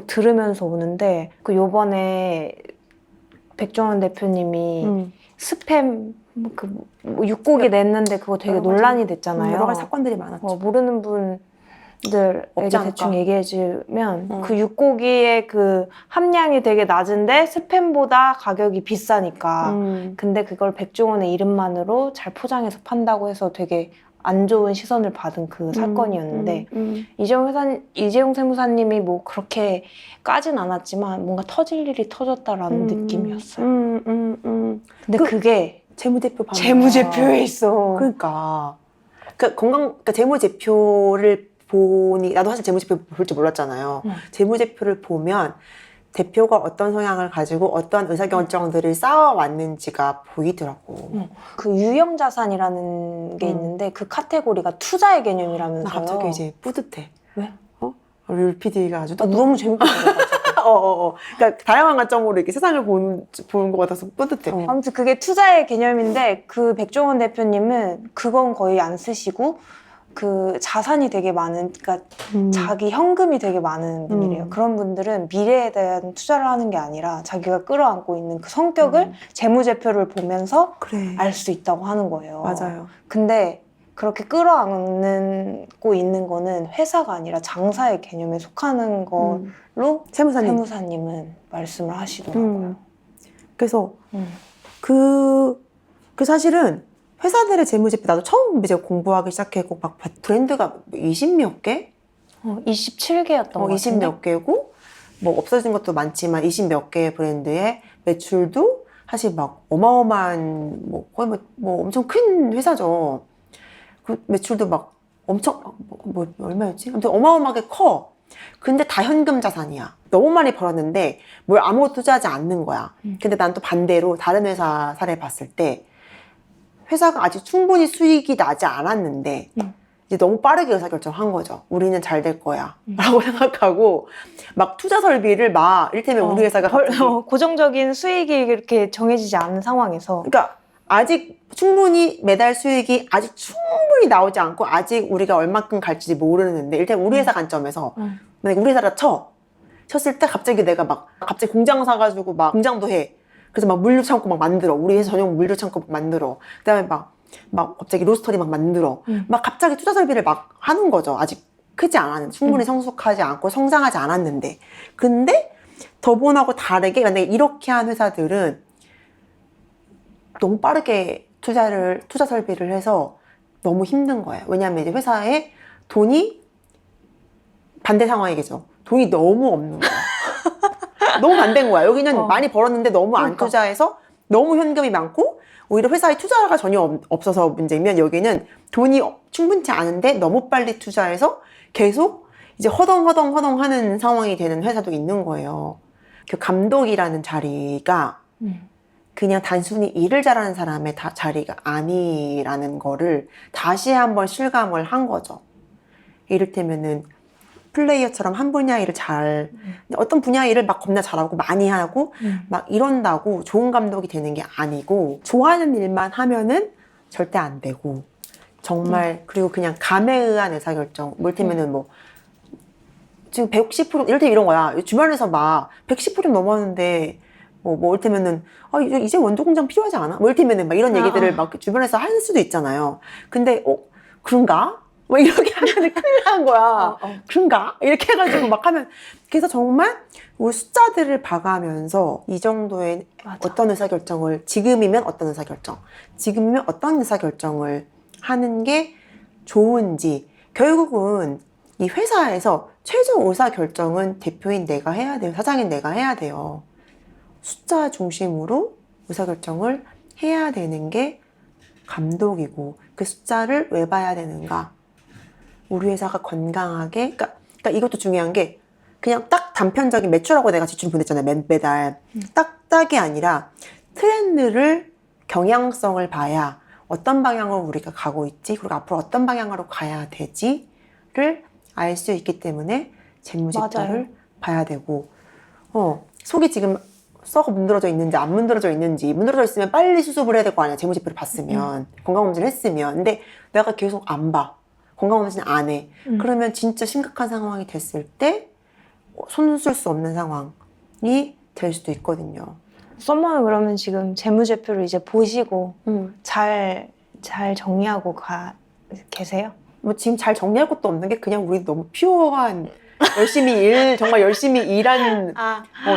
들으면서 오는데 그 요번에 백종원 대표님이 스팸 뭐 육고기 냈는데 그거 되게
여러 가지,
논란이 됐잖아요.
여러 가지 사건들이 많았죠.
모르는 분들에게
없지 않을까?
대충 얘기해주면 그 육고기의 그 함량이 되게 낮은데 스팸보다 가격이 비싸니까 근데 그걸 백종원의 이름만으로 잘 포장해서 판다고 해서 되게 안 좋은 시선을 받은 그 사건이었는데 이재용 세무사님이 뭐 그렇게 까진 않았지만 뭔가 터질 일이 터졌다라는 느낌이었어요. 근데 그게 재무제표에 있어.
그러니까 그러니까 재무제표를 보니 나도 사실 재무제표 볼 줄 몰랐잖아요. 재무제표를 보면 대표가 어떤 성향을 가지고 어떤 의사결정들을 쌓아왔는지가 보이더라고.
그 유형자산이라는 게 있는데 그 카테고리가 투자의 개념이라면서요.
나 갑자기 이제 뿌듯해.
왜?
우리 PD가 아주
너무 재밌게 들어가지고.
그러니까 다양한 관점으로 이렇게 세상을 보는 것 같아서 뿌듯해.
아무튼 그게 투자의 개념인데 그 백종원 대표님은 그건 거의 안 쓰시고 그 자산이 되게 많은, 그러니까 자기 현금이 되게 많은 분이래요. 그런 분들은 미래에 대한 투자를 하는 게 아니라 자기가 끌어안고 있는 그 성격을 재무제표를 보면서
그래.
알 수 있다고 하는 거예요.
맞아요.
근데 그렇게 끌어안고 있는 거는 회사가 아니라 장사의 개념에 속하는 걸로 세무사님은 말씀을 하시더라고요.
그래서 그 사실은 회사들의 재무제표 나도 처음 이제 공부하기 시작했고 막 브랜드가 20몇 개?
27개였던 것 같은데?
20몇 개고 뭐 없어진 것도 많지만 20몇 개의 브랜드의 매출도 사실 막 어마어마한 뭐 거의 뭐 엄청 큰 회사죠. 그 매출도 막 엄청 뭐 얼마였지? 아무튼 어마어마하게 커. 근데 다 현금 자산이야. 너무 많이 벌었는데 뭘 아무것도 투자하지 않는 거야. 근데 난 또 반대로 다른 회사 사례 봤을 때 회사가 아직 충분히 수익이 나지 않았는데 이제 너무 빠르게 의사결정한 거죠. 우리는 잘 될 거야 라고 생각하고 막 투자 설비를 막 이를테면 우리 회사가
고정적인 수익이 이렇게 정해지지 않은 상황에서
그러니까 아직 충분히 매달 수익이 아직 충분히 나오지 않고 아직 우리가 얼마큼 갈지 모르는데 일단 우리 회사 관점에서 만약에 우리 회사가 쳤을 때 갑자기 내가 막 갑자기 공장 사가지고 막 공장도 해. 그래서 막 물류 창고 막 만들어. 우리 회사 전용 물류 창고 막 만들어. 그다음에 막 갑자기 로스터리 막 만들어. 막 갑자기 투자 설비를 막 하는 거죠. 아직 크지 않았는데 충분히 성숙하지 않고 성장하지 않았는데. 근데 더본하고 다르게 만약에 이렇게 한 회사들은 너무 빠르게 투자 설비를 해서 너무 힘든 거예요. 왜냐하면 이제 회사에 돈이 반대 상황이겠죠. 돈이 너무 없는 거야. 너무 반대인 거야. 여기는 많이 벌었는데 너무 안 투자해서 너무 현금이 많고 오히려 회사에 투자가 전혀 없어서 문제면 여기는 돈이 충분치 않은데 너무 빨리 투자해서 계속 이제 허덩허덩 하는 상황이 되는 회사도 있는 거예요. 그 감독이라는 자리가 그냥 단순히 일을 잘하는 사람의 자리가 아니라는 거를 다시 한번 실감을 한 거죠. 이를테면은 플레이어처럼 한 분야 일을 어떤 분야 일을 막 겁나 잘하고 많이 하고 막 이런다고 좋은 감독이 되는 게 아니고 좋아하는 일만 하면은 절대 안 되고 정말 그리고 그냥 감에 의한 의사결정 이를테면은 뭐 지금 110% 이를테면 이런 거야. 주변에서 막 110% 넘었는데 뭐 이를테면은 이제 원조 공장 필요하지 않아? 뭐 이를테면은 막 이런 얘기들을 막 주변에서 할 수도 있잖아요. 근데 그런가? 막 이렇게 하면 큰일 나는 거야. 그런가? 이렇게 해가지고 막 하면. 그래서 정말 우리 숫자들을 봐가면서 이 정도의 어떤 의사결정을, 지금이면 어떤 의사결정, 지금이면 어떤 의사결정을 하는 게 좋은지. 결국은 이 회사에서 최종 의사결정은 대표인 내가 해야 돼요. 사장인 내가 해야 돼요. 숫자 중심으로 의사결정을 해야 되는 게 감독이고 그 숫자를 왜 봐야 되는가? 우리 회사가 건강하게 그러니까 이것도 중요한 게 그냥 딱 단편적인 매출하고 내가 지출 보냈잖아요. 매달 딱딱이 아니라 트렌드를, 경향성을 봐야 어떤 방향으로 우리가 가고 있지, 그리고 앞으로 어떤 방향으로 가야 되지를 알 수 있기 때문에 재무제표를 봐야 되고, 속이 지금 썩어 문드러져 있는지 안 문드러져 있는지, 문드러져 있으면 빨리 수습을 해야 될 거 아니야, 재무제표를 봤으면. 건강검진을 했으면. 근데 내가 계속 안 봐, 건강검진 안 해. 그러면 진짜 심각한 상황이 됐을 때 손 쓸 수 없는 상황이 될 수도 있거든요.
썸머는 그러면 지금 재무제표를 이제 보시고 잘 정리하고 계세요?
뭐 지금 잘 정리할 것도 없는 게 그냥 우리 너무 피오한 정말 열심히 일한,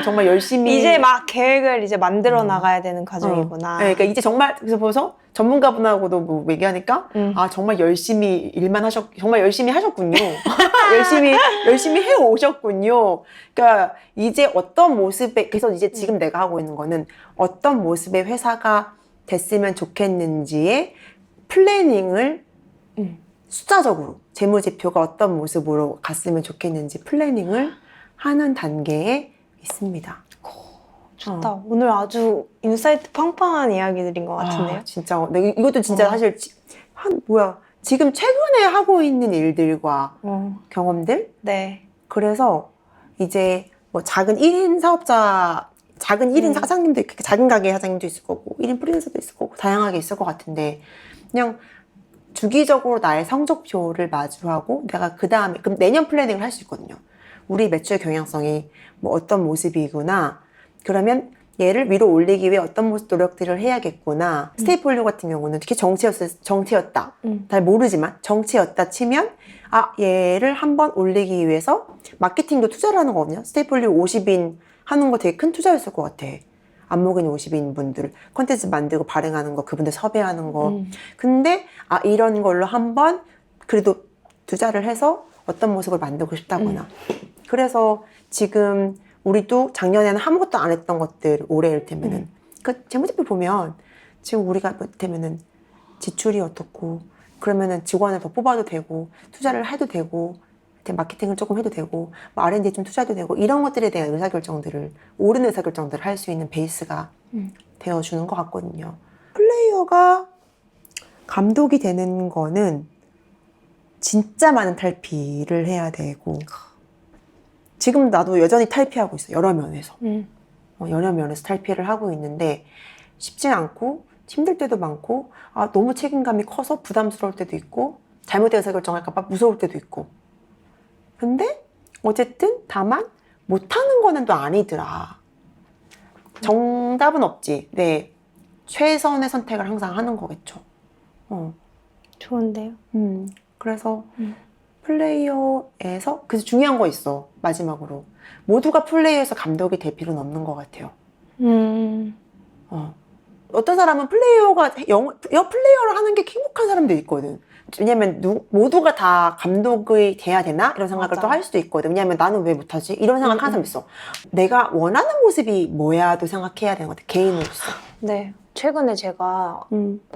정말 열심히.
이제 막 계획을 이제 만들어 나가야 되는 과정이구나.
네, 그러니까 이제 정말, 그래서 보면서 전문가분하고도 뭐 얘기하니까, 정말 열심히 일만 정말 열심히 하셨군요. 열심히 해 오셨군요. 그러니까 이제 어떤 모습의, 그래서 이제 지금 내가 하고 있는 거는 어떤 모습의 회사가 됐으면 좋겠는지의 플래닝을 숫자적으로, 재무제표가 어떤 모습으로 갔으면 좋겠는지 플래닝을 하는 단계에 있습니다.
좋다. 오늘 아주 인사이트 팡팡한 이야기들인 것 같은데요?
진짜. 이것도 진짜 사실, 지금 최근에 하고 있는 일들과 경험들?
네.
그래서 이제 뭐 작은 1인 사업자, 작은 1인 사장님도, 작은 가게 사장님도 있을 거고, 1인 프리랜서도 있을 거고, 다양하게 있을 것 같은데, 그냥 주기적으로 나의 성적표를 마주하고 내가 그 다음에, 그럼 내년 플래닝을 할 수 있거든요. 우리 매출 경향성이 뭐 어떤 모습이구나. 그러면 얘를 위로 올리기 위해 어떤 모습 노력들을 해야겠구나. 스테이폴리오 같은 경우는 특히 정체였다. 잘 모르지만 정체였다 치면 얘를 한번 올리기 위해서 마케팅도 투자를 하는 거거든요. 스테이폴리오 50인 하는 거 되게 큰 투자였을 것 같아. 안목인 50인 분들 콘텐츠 만들고 발행하는 거, 그분들 섭외하는 거. 근데 이런 걸로 한번 그래도 투자를 해서 어떤 모습을 만들고 싶다거나. 그래서 지금 우리도 작년에는 아무것도 안 했던 것들, 올해 이를테면은 그 재무제표 보면 지금 우리가 이를테면은 지출이 어떻고, 그러면은 직원을 더 뽑아도 되고, 투자를 해도 되고, 마케팅을 조금 해도 되고, 뭐 R&D에 좀 투자도 되고, 이런 것들에 대한 옳은 의사결정들을 할 수 있는 베이스가 되어주는 것 같거든요. 플레이어가 감독이 되는 거는 진짜 많은 탈피를 해야 되고, 지금 나도 여전히 탈피하고 있어. 여러 면에서. 여러 면에서 탈피를 하고 있는데 쉽지 않고 힘들 때도 많고, 너무 책임감이 커서 부담스러울 때도 있고, 잘못된 의사결정할까 봐 무서울 때도 있고. 근데 어쨌든 다만 못하는 거는 또 아니더라. 정답은 없지. 네, 최선의 선택을 항상 하는 거겠죠.
좋은데요?
그래서 플레이어에서, 그래서 중요한 거 있어. 마지막으로 모두가 플레이어에서 감독이 될 필요는 없는 것 같아요. 어떤 사람은 플레이어를 하는 게 행복한 사람도 있거든. 왜냐면 모두가 다 감독이 돼야 되나? 이런 생각을 또 할 수도 있거든. 왜냐면 나는 왜 못하지? 이런 생각 하는 사람 있어. 내가 원하는 모습이 뭐야도 생각해야 되는 것 같아, 개인으로서.
네. 최근에 제가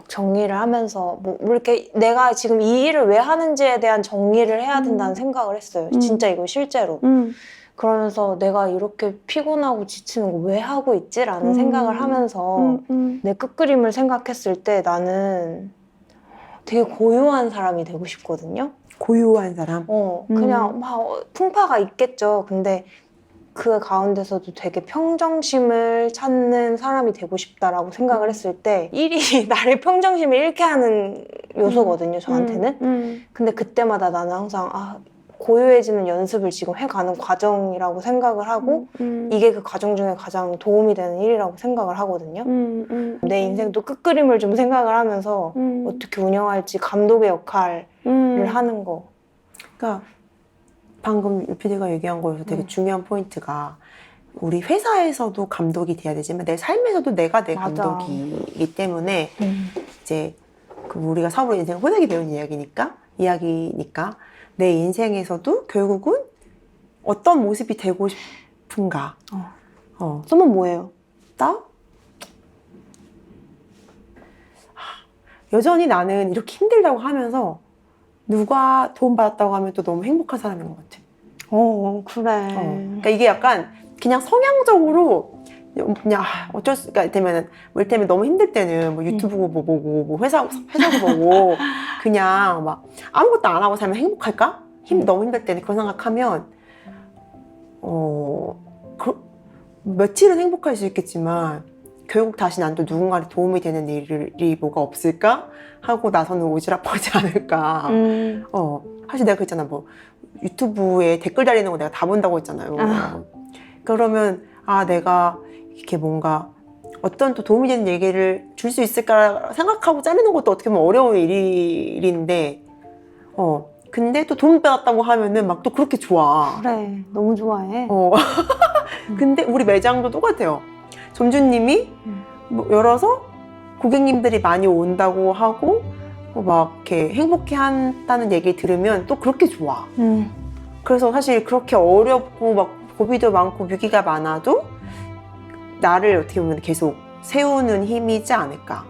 정리를 하면서 뭐 이렇게 내가 지금 이 일을 왜 하는지에 대한 정리를 해야 된다는 생각을 했어요. 진짜 이거 실제로. 그러면서 내가 이렇게 피곤하고 지치는 거 왜 하고 있지? 라는 생각을 하면서 내 끝그림을 생각했을 때 나는 되게 고요한 사람이 되고 싶거든요.
고요한 사람?
그냥 막 풍파가 있겠죠. 근데 그 가운데서도 되게 평정심을 찾는 사람이 되고 싶다라고 생각을 했을 때 일이 나를 평정심을 잃게 하는 요소거든요, 저한테는. 근데 그때마다 나는 항상 고요해지는 연습을 지금 해가는 과정이라고 생각을 하고 이게 그 과정 중에 가장 도움이 되는 일이라고 생각을 하거든요. 내 인생도 끝그림을 좀 생각을 하면서 어떻게 운영할지 감독의 역할을 하는 거.
그러니까 방금 유피디가 얘기한 거에서 되게 중요한 포인트가, 우리 회사에서도 감독이 돼야 되지만 내 삶에서도 내가 내 감독이기 때문에 이제 우리가 사업으로 인생 호되게 배운 이야기니까 내 인생에서도 결국은 어떤 모습이 되고 싶은가.
썸은 뭐예요?
나? 여전히 나는 이렇게 힘들다고 하면서 누가 도움받았다고 하면 또 너무 행복한 사람인 것 같아.
그래.
그러니까 이게 약간 그냥 성향적으로 그냥 어쩔 수가 되면은 뭐 때문에 너무 힘들 때는 뭐 유튜브 뭐 보고 뭐 회사도 보고 그냥 막 아무것도 안 하고 살면 행복할까? 너무 힘들 때는 그런 생각하면 며칠은 행복할 수 있겠지만 결국 다시 난 또 누군가한테 도움이 되는 일이 뭐가 없을까? 하고 나서는 오지랖하지 않을까. 사실 내가 그랬잖아. 뭐 유튜브에 댓글 달리는 거 내가 다 본다고 했잖아요. 그러면 내가 이렇게 뭔가 어떤 또 도움이 되는 얘기를 줄 수 있을까 생각하고 자르는 것도 어떻게 보면 어려운 일인데 근데 또 도움 받았다고 하면은 막 또 그렇게 좋아.
그래, 너무 좋아해.
근데 우리 매장도 똑같아요. 점주님이 뭐 열어서 고객님들이 많이 온다고 하고 막 이렇게 행복해 한다는 얘기 들으면 또 그렇게 좋아. 그래서 사실 그렇게 어렵고 막 고비도 많고 위기가 많아도 나를 어떻게 보면 계속 세우는 힘이지 않을까.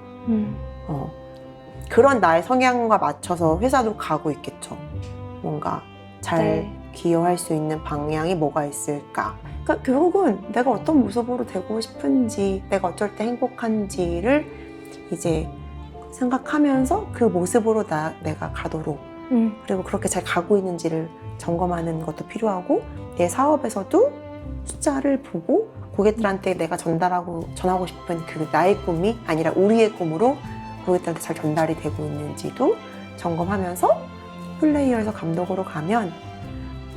그런 나의 성향과 맞춰서 회사도 가고 있겠죠. 뭔가 잘 기여할 수 있는 방향이 뭐가 있을까. 그러니까 결국은 내가 어떤 모습으로 되고 싶은지, 내가 어쩔 때 행복한지를 이제 생각하면서 그 모습으로 내가 가도록 그리고 그렇게 잘 가고 있는지를 점검하는 것도 필요하고 내 사업에서도 숫자를 보고 고객들한테 내가 전하고 싶은 그 나의 꿈이 아니라 우리의 꿈으로 고객들한테 잘 전달이 되고 있는지도 점검하면서 플레이어에서 감독으로 가면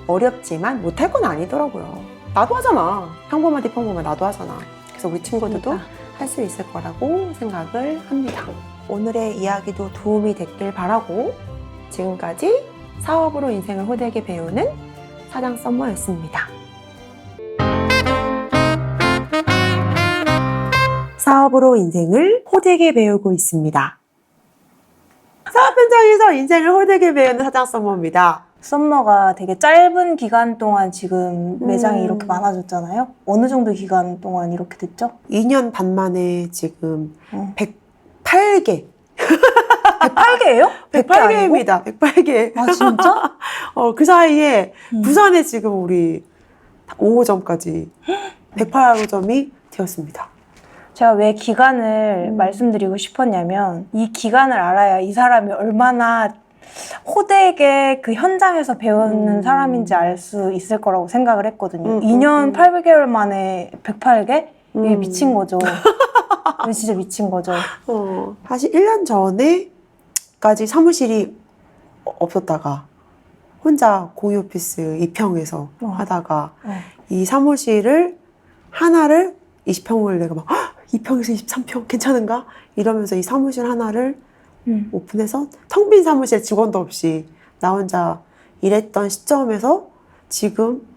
어렵지만 못할 건 아니더라고요. 나도 하잖아. 평범하디 평범해 나도 하잖아. 그래서 우리 친구들도 할 수 있을 거라고 생각을 합니다. 오늘의 이야기도 도움이 됐길 바라고 지금까지 사업으로 인생을 호되게 배우는 사장 썸머였습니다. 사업으로 인생을 호되게 배우고 있습니다. 사업 현장에서 인생을 호되게 배우는 사장 썸머입니다.
썸머가 되게 짧은 기간 동안 지금 매장이 이렇게 많아졌잖아요. 어느 정도 기간 동안 이렇게 됐죠?
2년 반 만에 지금 108개.
108개예요?
108개입니다. 108개.
아, 진짜?
그 사이에 부산에 지금 우리 5호점까지 108호점이 되었습니다.
제가 왜 기간을 말씀드리고 싶었냐면 이 기간을 알아야 이 사람이 얼마나 호되게 그 현장에서 배우는 사람인지 알 수 있을 거라고 생각을 했거든요. 2년 8개월 만에 108개? 이게 미친 거죠. 이게 진짜 미친 거죠.
사실 1년 전에까지 사무실이 없었다가 혼자 공유 오피스 이평에서 하다가 이 사무실을 하나를 20평을 내가 막 2평에서 23평 괜찮은가? 이러면서 이 사무실 하나를 오픈해서 텅 빈 사무실에 직원도 없이 나 혼자 일했던 시점에서 지금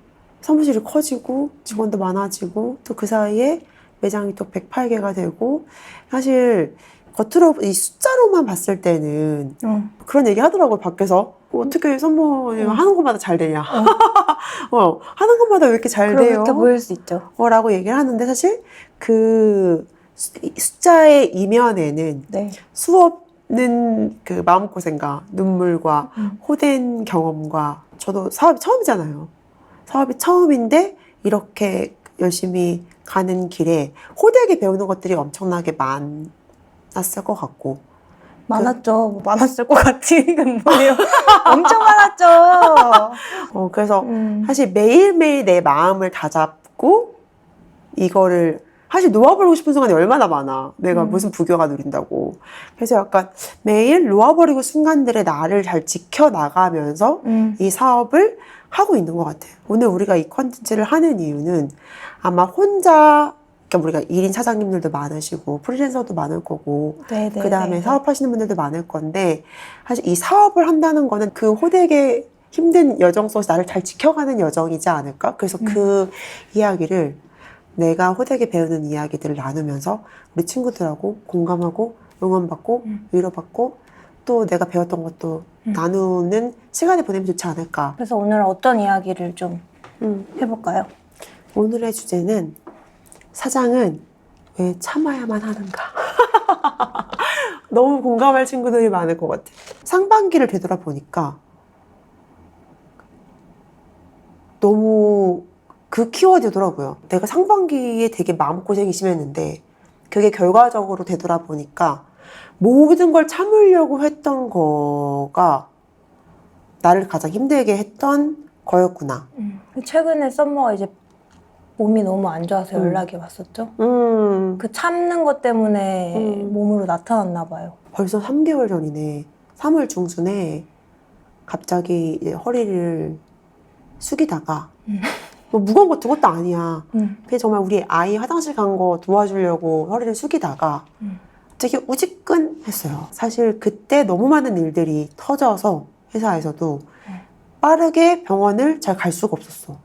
사무실이 커지고 직원도 많아지고 또 그 사이에 매장이 또 108개가 되고 사실 겉으로 이 숫자로만 봤을 때는 그런 얘기 하더라고요. 밖에서 어떻게 썸머님 하는 것마다 잘 되냐 하는 것마다 왜 이렇게 잘 돼요?
그렇게 보일 수 있죠.
라고 얘기를 하는데 사실 그 숫자의 이면에는 수없는 그 마음고생과 눈물과 호된 경험과 저도 사업이 처음이잖아요. 사업이 처음인데 이렇게 열심히 가는 길에 호되게 배우는 것들이 엄청나게 많았을 것 같고
많았죠. 많았을 것 같지. 이건 뭐예요? 엄청 많았죠.
그래서 사실 매일매일 내 마음을 다잡고 이거를 사실 놓아버리고 싶은 순간이 얼마나 많아. 내가 무슨 부교가 누린다고. 그래서 약간 매일 놓아버리고 순간들의 나를 잘 지켜나가면서 이 사업을 하고 있는 것 같아요. 오늘 우리가 이 컨텐츠를 하는 이유는 아마 혼자 그러니까 우리가 1인 사장님들도 많으시고 프리랜서도 많을 거고 그 다음에 사업하시는 분들도 많을 건데 사실 이 사업을 한다는 거는 그 호되게 힘든 여정 속에서 나를 잘 지켜가는 여정이지 않을까? 그래서 그 이야기를 내가 호되게 배우는 이야기들을 나누면서 우리 친구들하고 공감하고 응원받고 위로받고 또 내가 배웠던 것도 나누는 시간을 보내면 좋지 않을까.
그래서 오늘은 어떤 이야기를 좀 해볼까요?
오늘의 주제는 사장은 왜 참아야만 하는가. 너무 공감할 친구들이 많을 것 같아. 상반기를 되돌아보니까 너무 그 키워드더라고요. 내가 상반기에 되게 마음고생이 심했는데 그게 결과적으로 되돌아보니까 모든 걸 참으려고 했던 거가 나를 가장 힘들게 했던 거였구나.
최근에 썸머가 이제 몸이 너무 안 좋아서 연락이 왔었죠. 그 참는 것 때문에 몸으로 나타났나 봐요.
벌써 3개월 전이네. 3월 중순에 갑자기 이제 허리를 숙이다가 뭐 무거운 거 든 것도 아니야. 그냥 정말 우리 아이 화장실 간 거 도와주려고 허리를 숙이다가 되게 우지끈했어요. 사실 그때 너무 많은 일들이 터져서 회사에서도 빠르게 병원을 잘 갈 수가 없었어.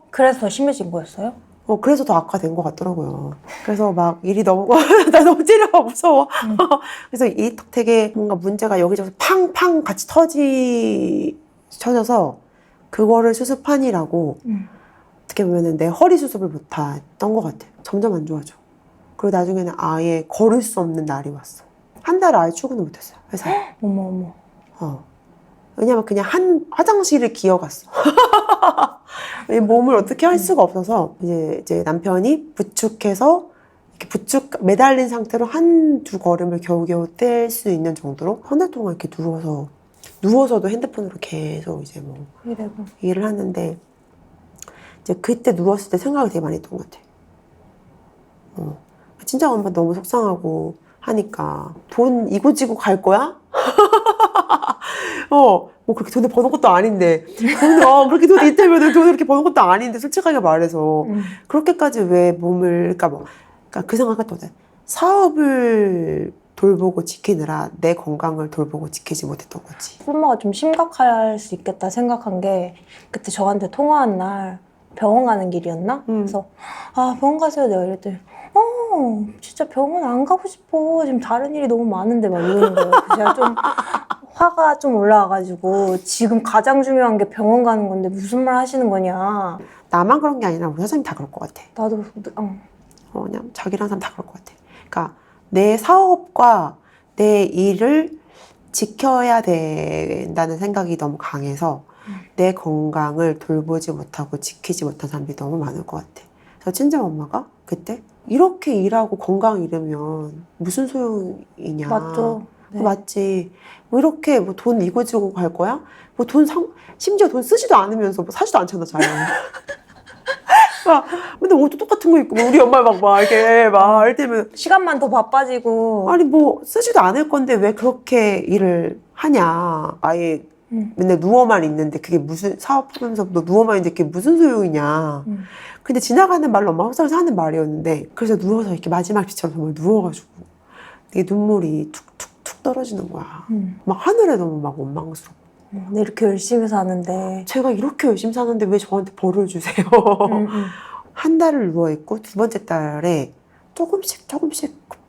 그래서 더 심해진 거였어요?
그래서 더 악화된 것 같더라고요. 그래서 막 일이 너무, 나 너무 찌려가 무서워. 그래서 이 되게 뭔가 문제가 여기저기서 팡팡 같이 터져서 그거를 수습하니라고 어떻게 보면은 내 허리 수습을 못했던 것 같아. 점점 안 좋아져. 그리고 나중에는 아예 걸을 수 없는 날이 왔어. 한 달 아예 출근을 못했어요, 회사에.
어머.
왜냐면 그냥 한 화장실을 기어갔어. 몸을 어떻게 할 수가 없어서 이제 남편이 부축해서 이렇게 매달린 상태로 한두 걸음을 겨우겨우 뗄 수 있는 정도로 한 달 동안 이렇게 누워서도 핸드폰으로 계속 이제 뭐 일을 하는데 이제 그때 누웠을 때 생각이 되게 많이 했던 것 같아. 진짜 엄마 너무 속상하고 하니까 돈 이고지고 갈 거야? 뭐 그렇게 돈을 버는 것도 아닌데 그렇게 돈이 있다면 돈을 이렇게 버는 것도 아닌데 솔직하게 말해서 그렇게까지 왜 몸을 그러니까 그 생각했던 거 사업을 돌보고 지키느라 내 건강을 돌보고 지키지 못했던 거지.
썸머가 좀 심각할 수 있겠다 생각한 게 그때 저한테 통화한 날 병원 가는 길이었나? 그래서 병원 가세요 내가 이랬더니 진짜 병원 안 가고 싶어. 지금 다른 일이 너무 많은데 막 이러는 거예요. 그래서 제가 좀 화가 좀 올라와가지고 지금 가장 중요한 게 병원 가는 건데 무슨 말 하시는 거냐.
나만 그런 게 아니라 우리 사장님 다 그럴 것 같아.
나도
그냥 자기랑 사람 다 그럴 것 같아. 그러니까 내 사업과 내 일을 지켜야 된다는 생각이 너무 강해서 내 건강을 돌보지 못하고 지키지 못한 사람들이 너무 많을 것 같아. 그래서 친정 엄마가 그때 이렇게 일하고 건강 잃으면 무슨 소용이냐.
맞죠. 네.
맞지. 뭐 이렇게 뭐 돈 이고지고 갈 거야? 뭐 심지어 돈 쓰지도 않으면서 뭐 사지도 않잖아, 잘. 근데 옷도 똑같은 거 입고 우리 엄마 막 이렇게 이때면
시간만 더 바빠지고
아니 뭐 쓰지도 않을 건데 왜 그렇게 일을 하냐. 아예 맨날 누워만 있는데 그게 무슨 사업하면서 너 누워만 있는데 그게 무슨 소용이냐. 근데 지나가는 말로 엄마 회사에서 하는 말이었는데 그래서 누워서 이렇게 마지막 빛처럼 정말 누워가지고 되게 눈물이 툭툭툭 떨어지는 거야. 막 하늘에 너무 막 원망스럽고.
이렇게 열심히 사는데
제가 이렇게 열심히 사는데 왜 저한테 벌을 주세요. 한 달을 누워있고 두 번째 달에 조금씩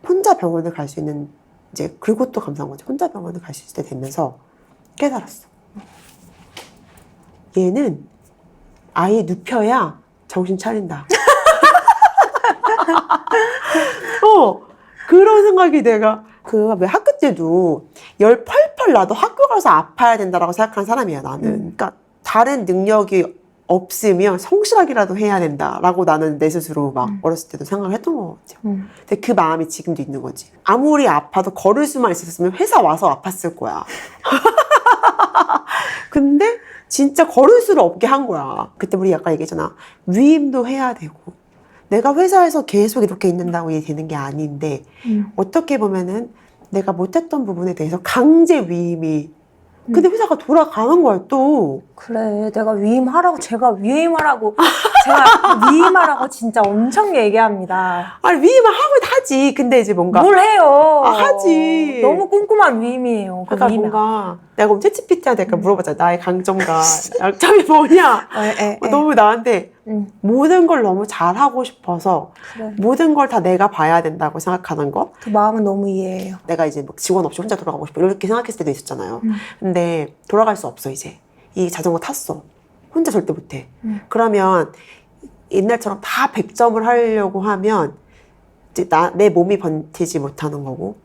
혼자 병원을 갈 수 있는 이제 그리고 또 감사한 거지. 혼자 병원을 갈 수 있을 때 되면서 깨달았어. 얘는 아예 눕혀야 정신 차린다. 그런 생각이 내가 왜 학교 때도 열 펄펄 나도 학교 가서 아파야 된다라고 생각하는 사람이야 나는. 그러니까 다른 능력이 없으면 성실하게라도 해야 된다라고 나는 내 스스로 막 어렸을 때도 생각을 했던 것 같아요. 근데 그 마음이 지금도 있는 거지. 아무리 아파도 걸을 수만 있었으면 회사 와서 아팠을 거야. 근데 진짜 걸을 수를 없게 한 거야. 그때 우리 아까 얘기했잖아. 위임도 해야 되고 내가 회사에서 계속 이렇게 있는다고 이게 되는 게 아닌데 어떻게 보면은 내가 못했던 부분에 대해서 강제 위임이 근데 회사가 돌아가는 거야 또.
그래 내가 위임하라고 제가 위임하라고 진짜 엄청 얘기합니다.
아니 위임을 하지. 근데 이제 뭔가
뭘 해요.
하지.
너무 꼼꼼한 위임이에요.
그러니까 뭔가 내가 챗GPT한테 물어봤잖아. 나의 강점과 약점이 뭐냐. 너무 나한테 모든 걸 너무 잘하고 싶어서
그래.
모든 걸 다 내가 봐야 된다고 생각하는 거.
그 마음은 너무 이해해요.
내가 이제 막 직원 없이 혼자 돌아가고 싶어 이렇게 생각했을 때도 있었잖아요. 근데 돌아갈 수 없어 이제. 이 자전거 탔어. 혼자 절대 못해. 그러면 옛날처럼 다 100점을 하려고 하면 이제 내 몸이 버티지 못하는 거고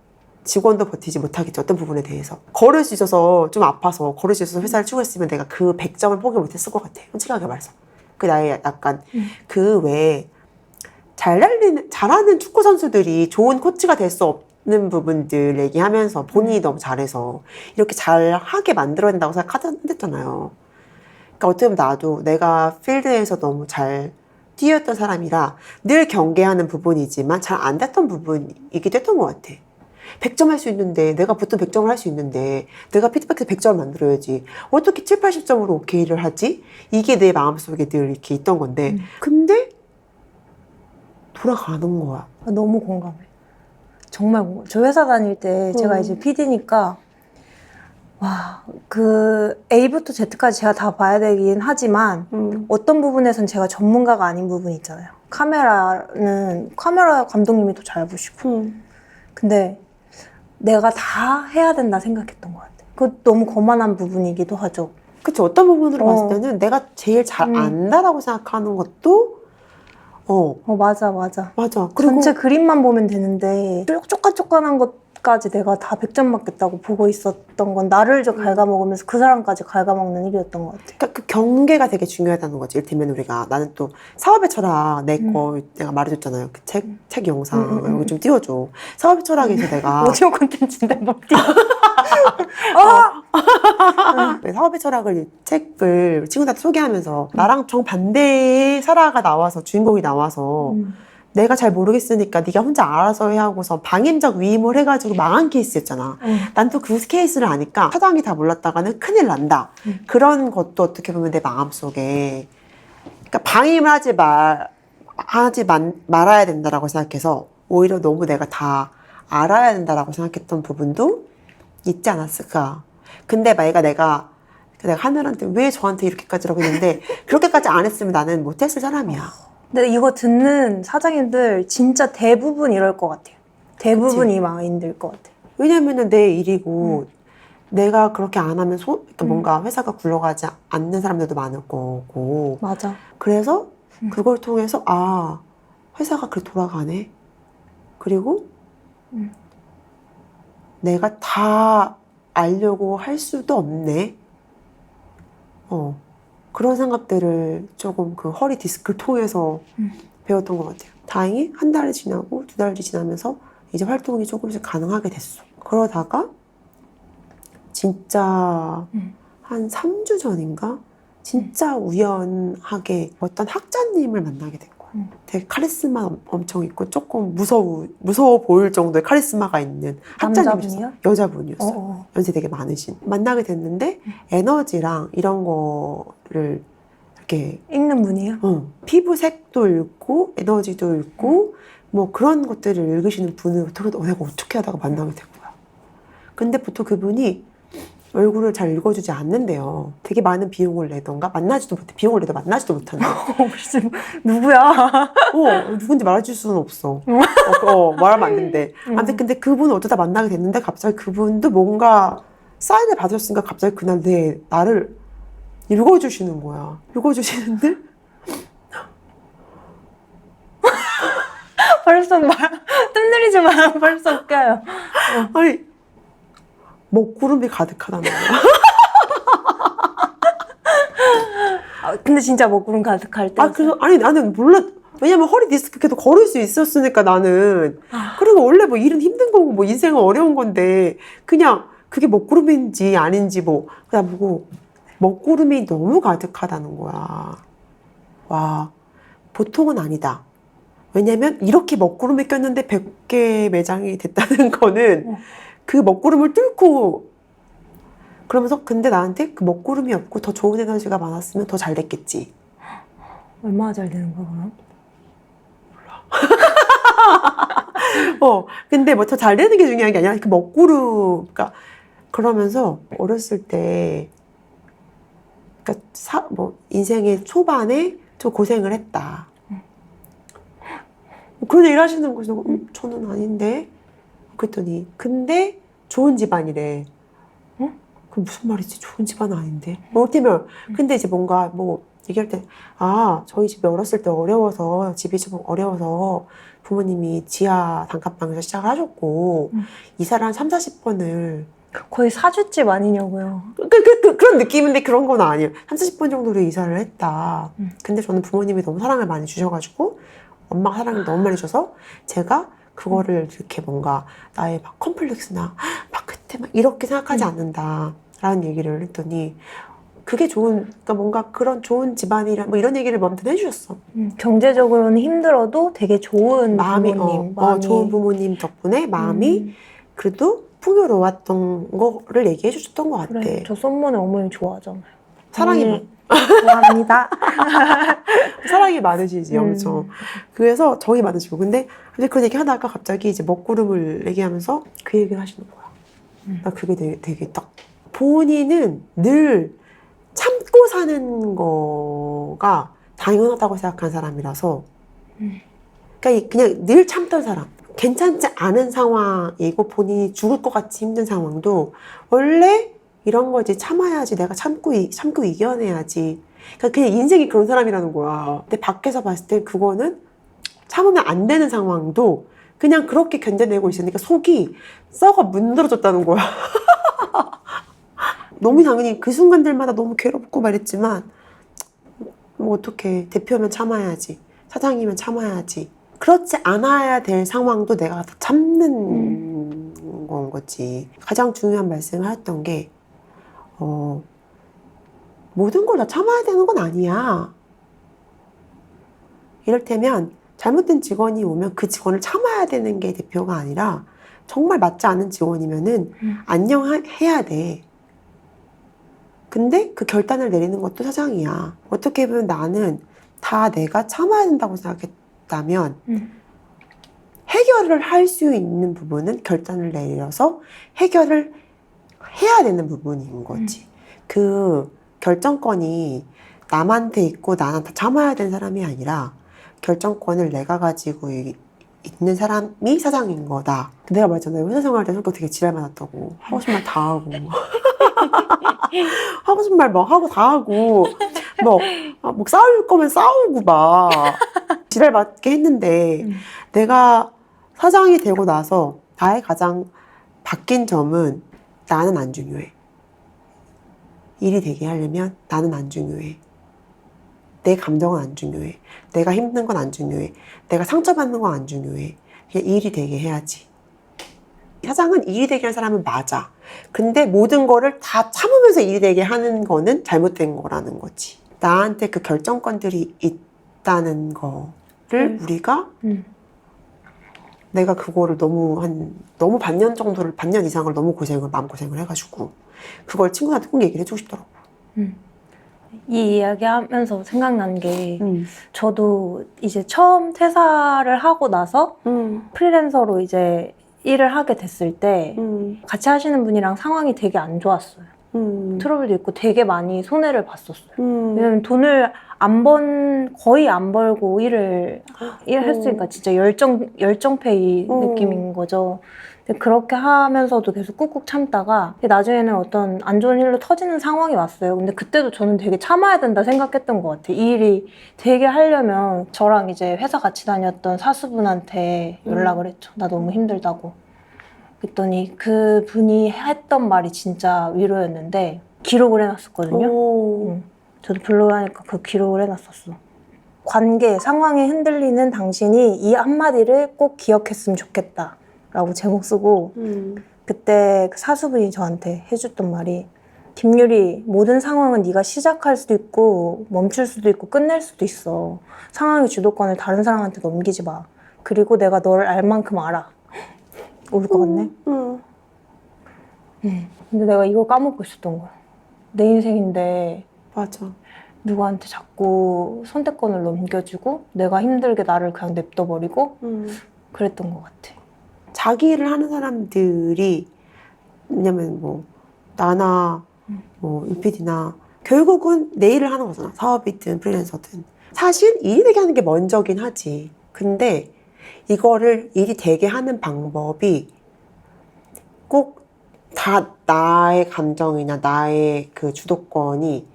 직원도 버티지 못하겠죠. 어떤 부분에 대해서. 걸을 수 있어서 좀 아파서 걸을 수 있어서 회사를 출근했으면 내가 그 100점을 포기 못했을 것 같아. 솔직하게 말해서. 그 나의 약간 그 외에 잘하는 축구 선수들이 좋은 코치가 될 수 없는 부분들 얘기하면서 본인이 너무 잘해서 이렇게 잘하게 만들어야 된다고 생각했잖아요. 그러니까 어떻게 보면 나도 내가 필드에서 너무 잘 뛰었던 사람이라 늘 경계하는 부분이지만 잘 안 됐던 부분이기도 했던 것 같아. 100점 할 수 있는데 내가 보통 100점을 할 수 있는데 내가 피드백에서 100점을 만들어야지 어떻게 7, 80점으로 오케이를 하지? 이게 내 마음속에 늘 이렇게 있던 건데 근데 돌아가는 거야.
너무 공감해. 정말 공감해. 저 회사 다닐 때 제가 이제 PD니까 와, 그 A부터 Z까지 제가 다 봐야 되긴 하지만 어떤 부분에선 제가 전문가가 아닌 부분이 있잖아요. 카메라 감독님이 더 잘 보시고 근데 내가 다 해야 된다 생각했던 것 같아. 그거 너무 거만한 부분이기도 하죠.
그치, 어떤 부분으로 봤을 때는 내가 제일 잘 안다라고 생각하는 것도
맞아.
그리고
전체 그림만 보면 되는데 쪼깐쪼깐한 것까지 내가 다 100점 맞겠다고 보고 있었던 건 나를 좀 갉아먹으면서 그 사람까지 갉아먹는 일이었던 것 같아.
그러니까 그 경계가 되게 중요하다는 거지. 이를테면 우리가 나는 또 사업의 철학 내가 말해줬잖아요. 그 책 영상 여기 좀 띄워줘. 사업의 철학에서 내가
오디오 콘텐츠인데 막 띄워.
사업의 철학을 책을 친구들한테 소개하면서 나랑 정반대의 사라가 나와서 주인공이 나와서 내가 잘 모르겠으니까 네가 혼자 알아서 해 하고서 방임적 위임을 해가지고 망한 케이스였잖아. 난 또 그 케이스를 아니까 사장이 다 몰랐다가는 큰일 난다. 그런 것도 어떻게 보면 내 마음속에 그러니까 방임을 하지 말아야 된다라고 생각해서 오히려 너무 내가 다 알아야 된다라고 생각했던 부분도 있지 않았을까. 근데 만약에 내가 하늘한테 왜 저한테 이렇게까지라고 했는데 그렇게까지 안 했으면 나는 못했을 사람이야.
근데 이거 듣는 사장님들 진짜 대부분 이럴 것 같아요. 대부분
그치?
이 마인드일 것 같아요.
왜냐면은 내 일이고 내가 그렇게 안 하면 그러니까 뭔가 회사가 굴러가지 않는 사람들도 많을 거고.
맞아.
그래서 그걸 통해서 회사가 그렇게 돌아가네. 그리고 내가 다 알려고 할 수도 없네. 그런 생각들을 조금 그 허리 디스크를 통해서 배웠던 것 같아요. 다행히 한 달이 지나고 2달이 지나면서 이제 활동이 조금씩 가능하게 됐어. 그러다가 진짜 한 3주 전인가? 진짜 우연하게 어떤 학자님을 만나게 된 거야. 되게 카리스마 엄청 있고 조금 무서워 보일 정도의 카리스마가 있는 학자님이셨어요. 여자분이었어요. 연세 되게 많으신. 만나게 됐는데 에너지랑 이런 거를 이렇게
읽는 분이에요?
피부색도 읽고 에너지도 읽고 뭐 그런 것들을 읽으시는 분을 내가 어떻게 하다가 만나게 된 거야. 근데 보통 그분이 얼굴을 잘 읽어주지 않는데요. 되게 많은 비용을 내던가 만나지도 못해. 비용을 내도 만나지도 못하는.
누구야?
누군지 말해줄 수는 없어. 말하면 안 된대. 아무튼 근데 그분을 어쩌다 만나게 됐는데 갑자기 그분도 뭔가 사인을 받으셨으니까 갑자기 그날 나를 읽어주시는 거야. 읽어주시는데
벌써 뜸 들이지 마. 벌써 웃겨요.
아니 먹구름이 가득하다는 거야.
근데 진짜 먹구름 가득할 때.
그래서 나는 몰라. 왜냐면 허리 디스크 계속 걸을 수 있었으니까 나는. 그리고 원래 뭐 일은 힘든 거고 뭐 인생은 어려운 건데 그냥 그게 먹구름인지 아닌지 그냥 보고 먹구름이 너무 가득하다는 거야. 와, 보통은 아니다. 왜냐면 이렇게 먹구름이 꼈는데 100개 매장이 됐다는 거는 그 먹구름을 뚫고 그러면서 근데 나한테 그 먹구름이 없고 더 좋은 에너지가 많았으면 더 잘 됐겠지.
얼마나 잘 되는 거야 그럼?
몰라. 근데 뭐 더 잘 되는 게 중요한 게 아니라 그 먹구름 그러니까 그러면서 어렸을 때 그러니까 인생의 초반에 좀 고생을 했다. 그런 얘기를 하시는 거죠. 저는 아닌데. 그랬더니 근데 좋은 집안이래. 그럼 무슨 말이지? 좋은 집안은 아닌데. 어때면 근데 이제 뭔가 얘기할 때 저희 집이 어렸을 때 집이 좀 어려워서 부모님이 지하 단칸방에서 시작을 하셨고 이사를 한 30, 40번을
거의 사주집 아니냐고요.
그런 느낌인데 그런 건 아니에요. 30번 정도로 이사를 했다. 근데 저는 부모님이 너무 사랑을 많이 주셔가지고 엄마가 사랑을 너무 많이 줘서 제가 그거를 이렇게 뭔가 나의 막 컴플렉스나 막 그때 막 이렇게 생각하지 않는다라는 얘기를 했더니 그게 좋은, 그러니까 뭔가 그런 좋은 집안이라 뭐 이런 얘기를 먼저 해주셨어.
경제적으로는 힘들어도 되게 좋은
마음이,
부모님.
좋은 부모님 덕분에 마음이 그래도 풍요로웠던 거를 얘기해 주셨던 것 같아.
그래, 저 썸머네 어머니 좋아하잖아요.
사랑이
좋아합니다.
사랑이 많으시지 엄청. 그래서 정이 많으시고 근데 그런 얘기 하다가 갑자기 이제 먹구름을 얘기하면서 그 얘기를 하시는 거야. 나 그게 되게 딱 본인은 늘 참고 사는 거가 당연하다고 생각한 사람이라서 그러니까 그냥 늘 참던 사람. 괜찮지 않은 상황이고 본인이 죽을 것 같이 힘든 상황도 원래 이런 거지 참아야지 내가 참고 이겨내야지. 그러니까 그냥 인생이 그런 사람이라는 거야. 근데 밖에서 봤을 때 그거는 참으면 안 되는 상황도 그냥 그렇게 견뎌내고 있으니까 속이 썩어 문드러졌다는 거야. 너무 당연히 그 순간들마다 너무 괴롭고 말했지만 뭐 어떡해. 대표면 참아야지. 사장이면 참아야지. 그렇지 않아야 될 상황도 내가 다 참는 건 거지. 가장 중요한 말씀을 하셨던 게 모든 걸 다 참아야 되는 건 아니야. 이를테면 잘못된 직원이 오면 그 직원을 참아야 되는 게 대표가 아니라 정말 맞지 않은 직원이면은 안녕해야 돼. 근데 그 결단을 내리는 것도 사장이야. 어떻게 보면 나는 다 내가 참아야 된다고 생각했다면 해결을 할 수 있는 부분은 결단을 내려서 해결을 해야 되는 부분인 거지. 그 결정권이 남한테 있고 나는 다 참아야 되는 사람이 아니라 결정권을 내가 가지고 있는 사람이 사장인 거다. 내가 말했잖아요. 회사 생활 때 성격 되게 지랄 많았다고. 하고 싶은 말 다 하고. 하고 싶은 말 막 하고 다 하고. 뭐 싸울 거면 싸우고 막. 지랄 맞게 했는데 내가 사장이 되고 나서 나의 가장 바뀐 점은 나는 안 중요해. 일이 되게 하려면 나는 안 중요해. 내 감정은 안 중요해. 내가 힘든 건 안 중요해. 내가 상처받는 건 안 중요해. 그냥 일이 되게 해야지. 사장은 일이 되게 하는 사람은 맞아. 근데 모든 거를 다 참으면서 일이 되게 하는 거는 잘못된 거라는 거지. 나한테 그 결정권들이 있다는 거를 우리가 내가 그거를 너무 반년 이상을 너무 마음고생을 해가지고 그걸 친구한테 꼭 얘기를 해주고 싶더라고.
이 이야기 하면서 생각난 게 저도 이제 처음 퇴사를 하고 나서 프리랜서로 이제 일을 하게 됐을 때 같이 하시는 분이랑 상황이 되게 안 좋았어요. 트러블도 있고 되게 많이 손해를 봤었어요. 왜냐면 돈을 거의 안 벌고 일을 했으니까 진짜 열정페이 느낌인 거죠. 근데 그렇게 하면서도 계속 꾹꾹 참다가 나중에는 어떤 안 좋은 일로 터지는 상황이 왔어요. 근데 그때도 저는 되게 참아야 된다 생각했던 것 같아요. 이 일이 되게 하려면 저랑 이제 회사 같이 다녔던 사수분한테 연락을 했죠. 나 너무 힘들다고. 그랬더니 그분이 했던 말이 진짜 위로였는데 기록을 해놨었거든요. 저도 블로그 하니까 그 기록을 해놨었어. 관계, 상황에 흔들리는 당신이 이 한마디를 꼭 기억했으면 좋겠다 라고 제목 쓰고 그때 그 사수분이 저한테 해줬던 말이 김유리, 모든 상황은 네가 시작할 수도 있고 멈출 수도 있고 끝낼 수도 있어. 상황의 주도권을 다른 사람한테 넘기지 마. 그리고 내가 너를 알 만큼 알아. 울 것 같네. 근데 내가 이걸 까먹고 있었던 거야. 내 인생인데
맞아.
누구한테 자꾸 선택권을 넘겨주고 내가 힘들게 나를 그냥 냅둬버리고 그랬던 것 같아.
자기 일을 하는 사람들이 왜냐면 뭐 나나 뭐 유피디나 결국은 내 일을 하는 거잖아. 사업이든 프리랜서든. 사실 일이 되게 하는 게 먼저긴 하지. 근데 이거를 일이 되게 하는 방법이 꼭 다 나의 감정이나 나의 그 주도권이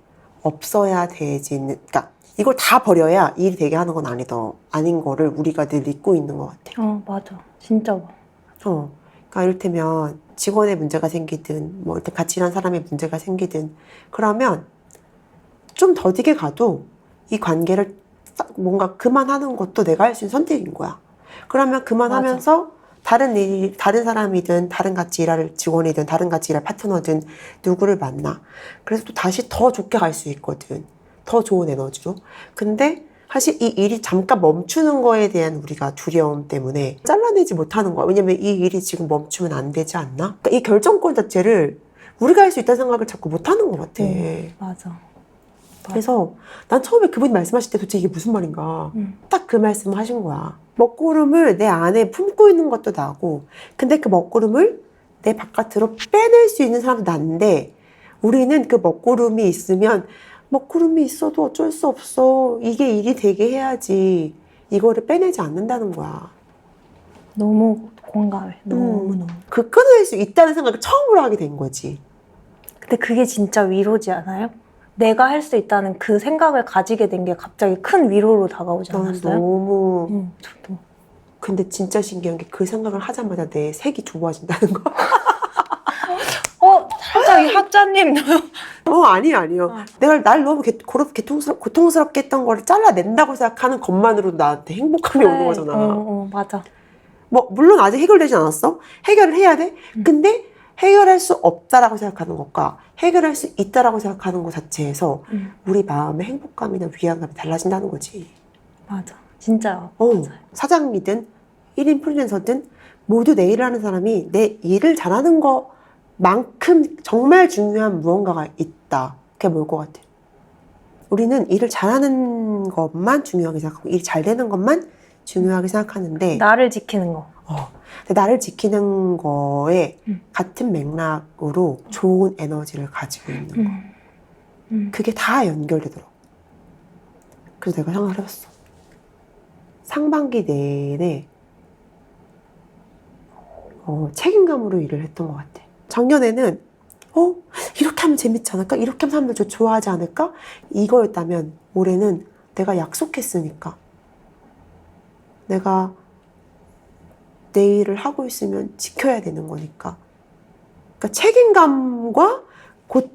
없어야 되지는, 그러니까 이걸 다 버려야 일이 되게 하는 건 아닌 거를 우리가 늘 믿고 있는 것 같아.
맞아. 진짜 봐.
그러니까 이를테면 직원의 문제가 생기든 뭐 일단 같이 일하는 사람의 문제가 생기든 그러면 좀 더디게 가도 이 관계를 뭔가 그만하는 것도 내가 할 수 있는 선택인 거야. 그러면 그만하면서 다른 사람이든 다른 같이 일할 직원이든 다른 같이 일할 파트너든 누구를 만나. 그래서 또 다시 더 좋게 갈 수 있거든. 더 좋은 에너지로. 근데 사실 이 일이 잠깐 멈추는 거에 대한 우리가 두려움 때문에 잘라내지 못하는 거야. 왜냐면 이 일이 지금 멈추면 안 되지 않나? 그러니까 이 결정권 자체를 우리가 할 수 있다는 생각을 자꾸 못하는 것 같아.
맞아.
그래서 난 처음에 그분이 말씀하실 때 도대체 이게 무슨 말인가 딱 그 말씀을 하신 거야. 먹구름을 내 안에 품고 있는 것도 나고 근데 그 먹구름을 내 바깥으로 빼낼 수 있는 사람도 난데 우리는 그 먹구름이 있으면 먹구름이 있어도 어쩔 수 없어. 이게 일이 되게 해야지. 이거를 빼내지 않는다는 거야.
너무 공감해. 너무너무.
그 끊어낼 수 있다는 생각을 처음으로 하게 된 거지.
근데 그게 진짜 위로지 않아요? 내가 할 수 있다는 그 생각을 가지게 된 게 갑자기 큰 위로로 다가오지 않았어요?
너무.
저도.
근데 진짜 신기한 게 그 생각을 하자마자 내 색이 좁아진다는 거.
살짝 이 학자님도요?
아니요. 내가 날 너무 고통스럽게 했던 거를 잘라낸다고 생각하는 것만으로도 나한테 행복함이 오는 거잖아.
맞아.
뭐, 물론 아직 해결되지 않았어. 해결을 해야 돼. 근데 해결할 수 없다라고 생각하는 것과 해결할 수 있다라고 생각하는 것 자체에서 우리 마음의 행복감이나 위안감이 달라진다는 거지.
맞아. 진짜.
맞아요. 사장이든 1인 프리랜서든 모두 내 일을 하는 사람이 내 일을 잘하는 것만큼 정말 중요한 무언가가 있다. 그게 뭘 것 같아? 우리는 일을 잘하는 것만 중요하게 생각하고 일이 잘 되는 것만 중요하게 생각하는데
나를 지키는 거.
근데 나를 지키는 거에 같은 맥락으로 좋은 에너지를 가지고 있는 거. 그게 다 연결되더라고. 그래서 내가 생각을 해봤어. 상반기 내내 책임감으로 일을 했던 것 같아. 작년에는 이렇게 하면 재밌지 않을까? 이렇게 하면 사람들 좀 좋아하지 않을까? 이거였다면 올해는 내가 약속했으니까 내가 내 일을 하고 있으면 지켜야 되는 거니까. 그러니까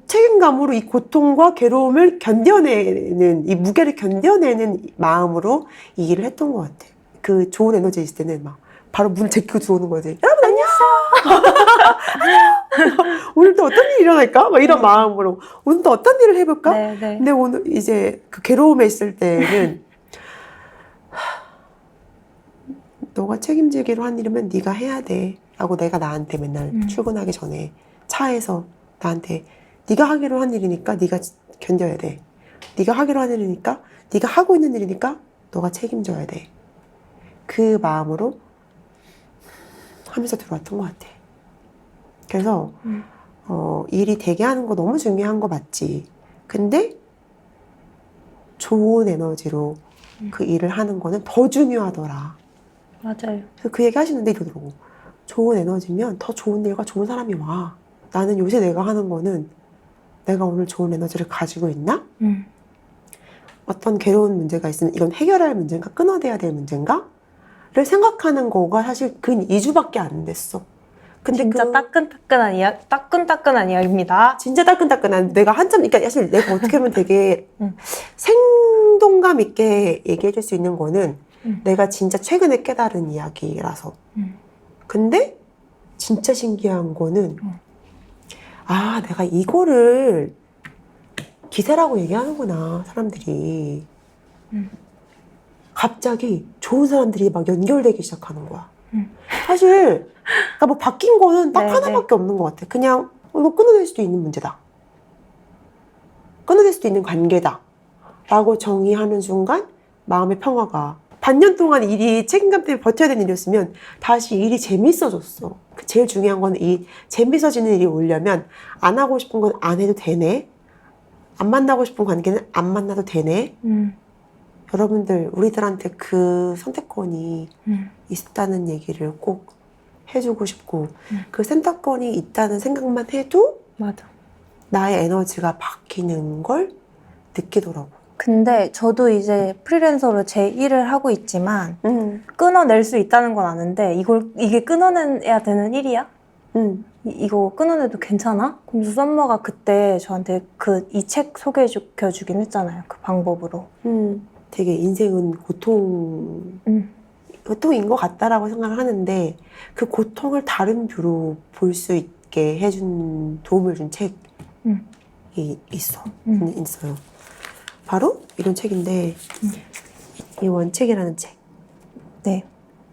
책임감으로 이 고통과 괴로움을 견뎌내는, 이 무게를 견뎌내는 마음으로 이 일을 했던 것 같아. 그 좋은 에너지 있을 때는 막 바로 문을 제끼고 들어오는 거지. 여러분 안녕! 오늘 또 어떤 일이 일어날까? 막 이런 마음으로. 오늘 또 어떤 일을 해볼까? 근데 오늘 이제 그 괴로움에 있을 때는 너가 책임지기로 한 일이면 네가 해야 돼 라고 내가 나한테 맨날 출근하기 전에 차에서 나한테 네가 하기로 한 일이니까 네가 견뎌야 돼. 네가 하기로 한 일이니까 네가 하고 있는 일이니까 너가 책임져야 돼. 그 마음으로 하면서 들어왔던 것 같아. 그래서 일이 되게 하는 거 너무 중요한 거 맞지. 근데 좋은 에너지로 그 일을 하는 거는 더 중요하더라.
맞아요.
그래서 그 얘기 하시는데 이러더라고. 좋은 에너지면 더 좋은 일과 좋은 사람이 와. 나는 요새 내가 하는 거는 내가 오늘 좋은 에너지를 가지고 있나? 어떤 괴로운 문제가 있으면 이건 해결할 문제인가? 끊어내야 될 문제인가? 를 생각하는 거가 사실 근 2주밖에 안 됐어. 근데
진짜 따끈따끈한 이야기입니다.
진짜 따끈따끈한 내가 한참 그러니까 사실 내가 어떻게 보면 되게 생동감 있게 얘기해 줄 수 있는 거는 내가 진짜 최근에 깨달은 이야기라서. 근데 진짜 신기한 거는 내가 이거를 기세라고 얘기하는구나 사람들이. 갑자기 좋은 사람들이 막 연결되기 시작하는 거야. 사실 그러니까 뭐 바뀐 거는 딱 하나밖에 없는 것 같아. 그냥 이거 끊어낼 수도 있는 문제다. 끊어낼 수도 있는 관계다. 라고 정의하는 순간 마음의 평화가 반년 동안 일이 책임감 때문에 버텨야 되는 일이었으면 다시 일이 재밌어졌어. 제일 중요한 건 이 재밌어지는 일이 오려면 안 하고 싶은 건 안 해도 되네. 안 만나고 싶은 관계는 안 만나도 되네. 여러분들 우리들한테 그 선택권이 있다는 얘기를 꼭 해주고 싶고 그 선택권이 있다는 생각만 해도
맞아.
나의 에너지가 바뀌는 걸 느끼더라고.
근데 저도 이제 프리랜서로 제 일을 하고 있지만 끊어낼 수 있다는 건 아는데 이게 끊어내야 되는 일이야? 이거 끊어내도 괜찮아? 그러면서 썸머가 그때 저한테 이 책 소개해주긴 했잖아요. 그 방법으로.
되게 인생은 고통인 것 같다라고 생각을 하는데 그 고통을 다른 뷰로 볼 수 있게 도움을 준 책이 있어요. 바로 이런 책인데 이 원칙이라는 책.
네.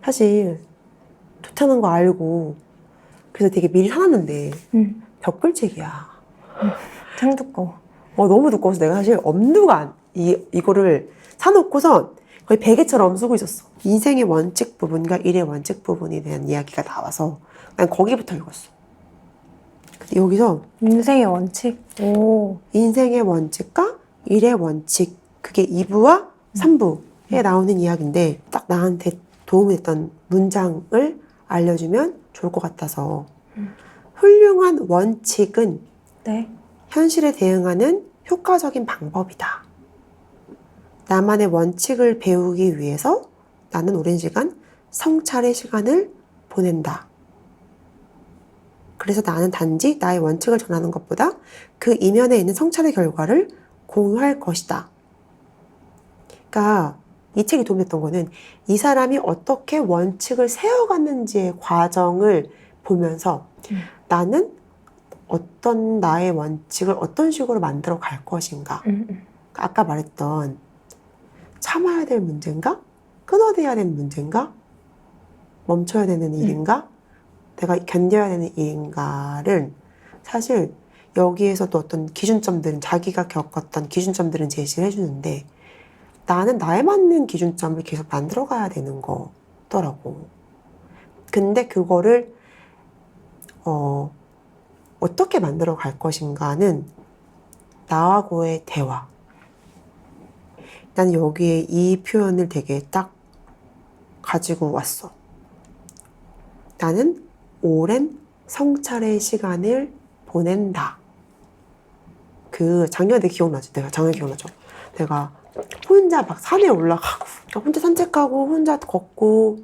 사실 좋다는 거 알고 그래서 되게 미리 사놨는데 벽글책이야.
참 두꺼워.
너무 두꺼워서 내가 사실 엄두가 이거를 사놓고선 거의 베개처럼 쓰고 있었어. 인생의 원칙 부분과 일의 원칙 부분에 대한 이야기가 나와서 난 거기부터 읽었어. 근데 여기서
인생의 원칙? 오.
인생의 원칙과 일의 원칙, 그게 2부와 3부에 나오는 이야기인데 딱 나한테 도움이 됐던 문장을 알려주면 좋을 것 같아서 훌륭한 원칙은
네.
현실에 대응하는 효과적인 방법이다. 나만의 원칙을 배우기 위해서 나는 오랜 시간 성찰의 시간을 보낸다. 그래서 나는 단지 나의 원칙을 전하는 것보다 그 이면에 있는 성찰의 결과를 공유할 것이다. 그러니까 이 책이 도움이 됐던 거는 이 사람이 어떻게 원칙을 세워갔는지의 과정을 보면서 나는 어떤 나의 원칙을 어떤 식으로 만들어 갈 것인가. 아까 말했던 참아야 될 문제인가? 끊어내야 되는 문제인가? 멈춰야 되는 일인가? 내가 견뎌야 되는 일인가를 사실 여기에서도 어떤 기준점들은 자기가 겪었던 기준점들은 제시를 해주는데 나는 나에 맞는 기준점을 계속 만들어가야 되는 거더라고. 근데 그거를 어떻게 만들어 갈 것인가는 나하고의 대화. 나는 여기에 이 표현을 되게 딱 가지고 왔어. 나는 오랜 성찰의 시간을 보낸다. 작년에 되게 기억나지? 내가 작년에 기억나죠? 내가 혼자 막 산에 올라가고 혼자 산책하고 혼자 걷고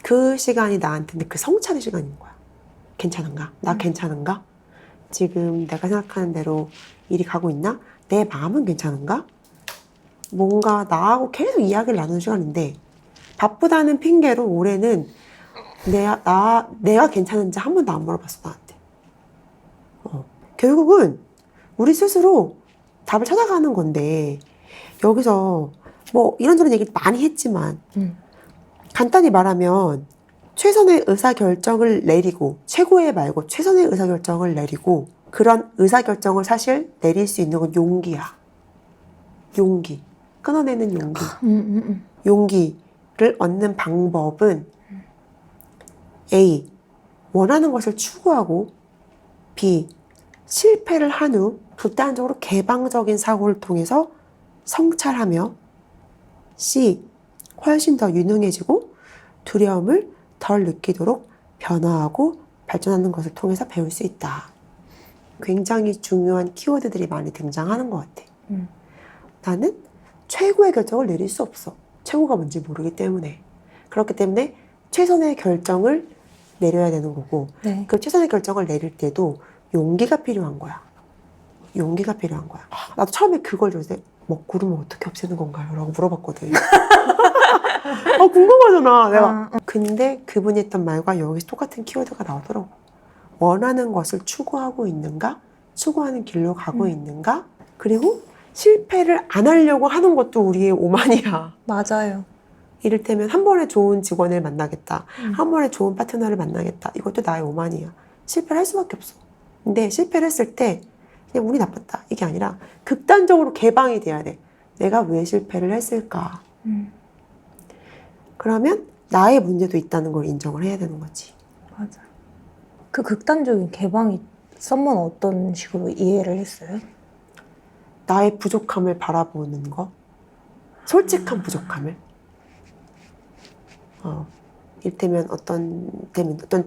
그 시간이 나한테 그 성찰의 시간인 거야. 괜찮은가? 나 괜찮은가? 지금 내가 생각하는 대로 일이 가고 있나? 내 마음은 괜찮은가? 뭔가 나하고 계속 이야기를 나누는 시간인데 바쁘다는 핑계로 올해는 내가 괜찮은지 한 번도 안 물어봤어, 나한테. 결국은 우리 스스로 답을 찾아가는 건데 여기서 뭐 이런저런 얘기를 많이 했지만 간단히 말하면 최선의 의사결정을 내리고 최고의 말고 최선의 의사결정을 내리고 그런 의사결정을 사실 내릴 수 있는 건 용기야. 용기. 끊어내는 용기. 용기를 얻는 방법은 A. 원하는 것을 추구하고 B. 실패를 한 후 극단적으로 개방적인 사고를 통해서 성찰하며 C. 훨씬 더 유능해지고 두려움을 덜 느끼도록 변화하고 발전하는 것을 통해서 배울 수 있다. 굉장히 중요한 키워드들이 많이 등장하는 것 같아. 나는 최고의 결정을 내릴 수 없어. 최고가 뭔지 모르기 때문에. 그렇기 때문에 최선의 결정을 내려야 되는 거고
네.
그 최선의 결정을 내릴 때도 용기가 필요한 거야. 용기가 필요한 거야. 나도 처음에 그걸 요새 먹구름을 어떻게 없애는 건가요? 라고 물어봤거든. 궁금하잖아. 내가. 근데 그분이 했던 말과 여기서 똑같은 키워드가 나오더라고. 원하는 것을 추구하고 있는가? 추구하는 길로 가고 있는가? 그리고 실패를 안 하려고 하는 것도 우리의 오만이야.
맞아요.
이를테면 한 번에 좋은 직원을 만나겠다. 한 번에 좋은 파트너를 만나겠다. 이것도 나의 오만이야. 실패를 할 수밖에 없어. 근데 실패를 했을 때 그냥 운이 나빴다. 이게 아니라 극단적으로 개방이 돼야 돼. 내가 왜 실패를 했을까? 그러면 나의 문제도 있다는 걸 인정을 해야 되는 거지.
맞아. 그 극단적인 개방이 썸머는 어떤 식으로 이해를 했어요?
나의 부족함을 바라보는 거. 솔직한 부족함을. 이를테면 어떤